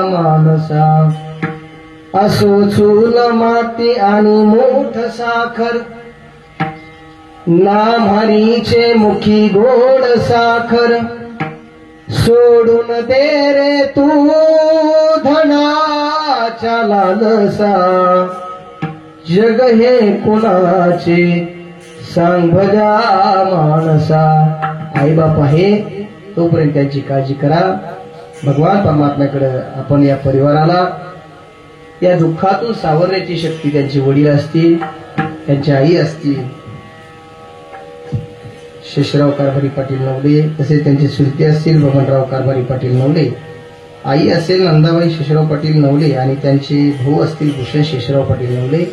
S2: मानसा. असो चूल माती आणि मूठ साखर, ना म्हारीचे मुखी गोड साखर. सोडून दे रे तू धनाच्या लालसा, जग हे कोणाचे सांग भल्या माणसा. आई बाप आहे तोपर्यंत त्यांची काळजी करा. भगवान परमात्म्याकडे आपण या परिवाराला या दुःखातून सावरण्याची शक्ती त्यांची वडील असतील, त्यांची आई असतील, शेषराव कारभारी पाटील नवले, तसेच त्यांचे चुलते असतील बबनराव कारभारी पाटील नवले, आई असेल नंदाबाई शेषराव पाटील नवले आणि त्यांचे भाऊ असतील भूषण शेषराव पाटील नवले.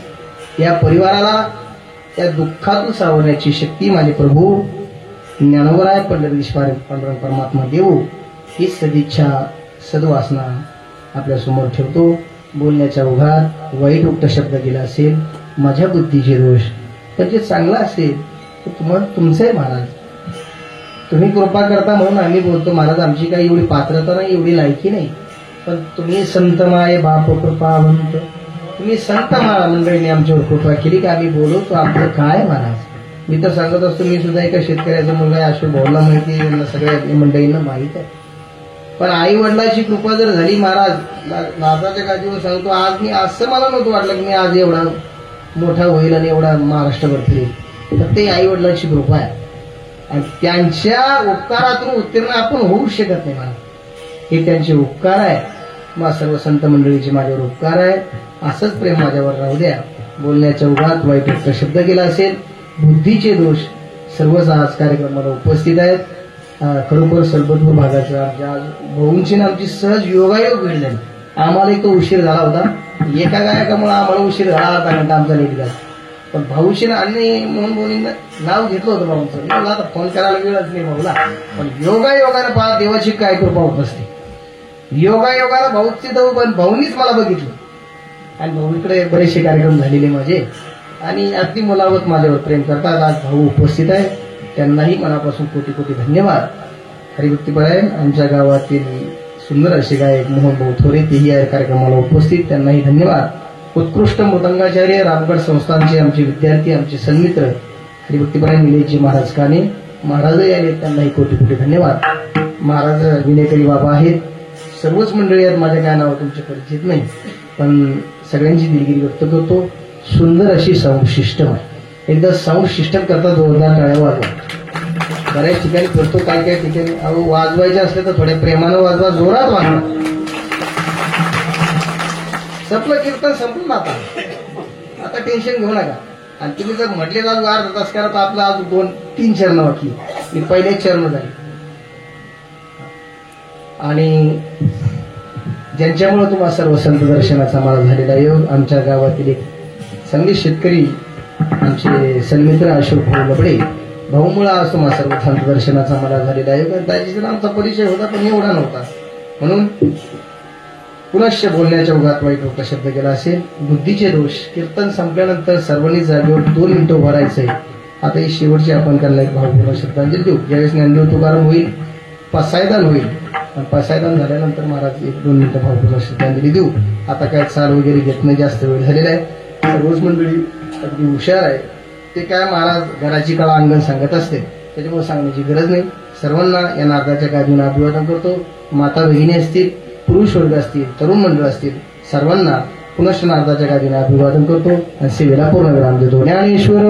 S2: या परिवाराला या दुःखातून सावरण्याची शक्ती माझे प्रभू ज्ञानोबराय पंढरीश पांडुरंग परमात्मा देऊ, ही सदिच्छा सद्वासना आपल्या समोर ठेवतो. बोलण्याच्या ओघात वाईट उक्त शब्द गेला असेल, माझ्या बुद्धीचे दोष, तर जे चांगलं असेल तर तुम्हाला तुमचं आहे महाराज. तुम्ही कृपा करता म्हणून आम्ही बोलतो महाराज. आमची काही एवढी पात्रता नाही, एवढी लायकी नाही, पण तुम्ही संत माये बाप कृपावंत, तुम्ही संत मंडळीने आमच्यावर कृपा केली की आम्ही बोलवतो. आपलं काय महाराज. मी तर सांगत असतो, मी सुद्धा एका शेतकऱ्याचा मुलगा आहे, अशोक भाऊला माहिती आहे, यांना सगळ्या मंडळींना माहित आहे. पण आई वडिलांची कृपा जर झाली महाराज, नाथाच्या गादीवर सांगतो, आज मी असं मला नव्हतं वाटलं की मी आज एवढा मोठा होईल आणि एवढा महाराष्ट्रभर फिरेल. तर ते आई वडिलांची कृपा आहे आणि त्यांच्या उपकारातून उत्तीर्ण आपण होऊ शकत नाही. मला हे त्यांचे उपकार आहे. मग सर्व संत मंडळीचे माझ्यावर उपकार आहे. असंच प्रेम माझ्यावर राहू द्या. बोलण्याच्या उगात वाईट शब्द केला असेल, बुद्धीचे दोष, सर्वच आज कार्यक्रमाला उपस्थित आहेत. खरोखर सरबतपूर भागाचा आज भाऊंची आमची सहज योगायोग वेळ झाली. आम्हाला एक उशीर झाला होता, एका गायकामुळे आम्हाला उशीर झाला, अर्धा घंटा आमचा लेट झाला. पण भाऊशी आणि मोहन भाऊंना नाव घेतलं होतं भाऊंचं. मला आता फोन करायला वेळच नाही भाऊला. पण योगायोगानं पहा देवाची काय कृपा उपस्थित. योगायोगानं भाऊची जाऊ, पण भाऊनीच मला बघितलं आणि भाऊकडे बरेचसे कार्यक्रम झालेले माझे आणि अगदी मुलावत माझ्यावर प्रेम करतात. आज भाऊ उपस्थित आहे, त्यांनाही मनापासून कोटी कोटी धन्यवाद. हरिभक्तीपरायण आमच्या गावातील सुंदर असे गायक मोहन भाऊ थोरे, तेही या कार्यक्रमाला उपस्थित, त्यांनाही धन्यवाद. उत्कृष्ट मृदंगाचार्य रामगड संस्थानचे आमचे विद्यार्थी, आमचे सन्मित्र हरिभक्तीपरायण निलेशजी महाराज काने महाराजही आले, त्यांनाही कोटी कोटी धन्यवाद. महाराज विनेकरी बाबा आहेत. सर्वच मंडळी आहेत, माझ्या काय नाव तुमचे परिचित नाही, पण सगळ्यांची दिलगिरी व्यक्त करतो. सुंदर अशी साऊंड सिस्टम आहे. एकदा साऊंड सिस्टम करता जोरदार टाळ्या वाजवा. बऱ्याच ठिकाणी करतो, काय काय ठिकाणी अहो वाजवायचे असले तर थोड्या प्रेमानं वाजवा, जोरात वाजवा. संपलं कीर्तन, संपलं ना आता टेन्शन घेऊ नका. आणि तुम्ही जर म्हटले आज अर्धा तास करा तर आपलं आज 2-3 चरण वाटली, पहिले चरण झाली. आणि ज्यांच्यामुळे तुम्हाला सर्व संत दर्शनाचा मला झालेला योग, आमच्या गावातील एक चांगले शेतकरी आमचे सन्मित्र अशोक भाऊ लबडे भाऊमुळा असतो मा सर्व संत दर्शनाचा मला झालेला योग. आणि त्याच्याशी आमचा परिचय होता पण एवढा नव्हता, म्हणून पुनश्च बोलण्याच्या उगात वाईट शब्द केला असेल. बुद्धीचे दोष. कीर्तन संपल्यानंतर सर्वांनी जागेवर 2 मिनिटं उभं राहायचंय. आता ही शेवटची आपण त्यांना एक भावपूर्ण श्रद्धांजली देऊ. ज्यावेळेस ज्ञानदेव तुकाराम होईल, पसायदान होईल, आणि पसायदान झाल्यानंतर महाराज 1-2 मिनिटं भावपूर्ण श्रद्धांजली देऊ. आता काय चाल वगैरे घेत नाही, जास्त वेळ झालेला आहे. सर्वच मंडळी अगदी हुशार आहे. ते काय महाराज घराची कळा अंगण सांगत असते, त्याच्यामुळे सांगण्याची गरज नाही. सर्वांना या नारदाच्या गादीनं अभिवादन करतो. माता भगिनी असतील, पुरुष वर्ग असतील, तरुण मंडळ असतील, सर्वांना पुनश्च नारदाच्या गादीनं अभिवादन करतो आणि सेवेला पूर्ण विराम देतो. ज्ञानेश्वर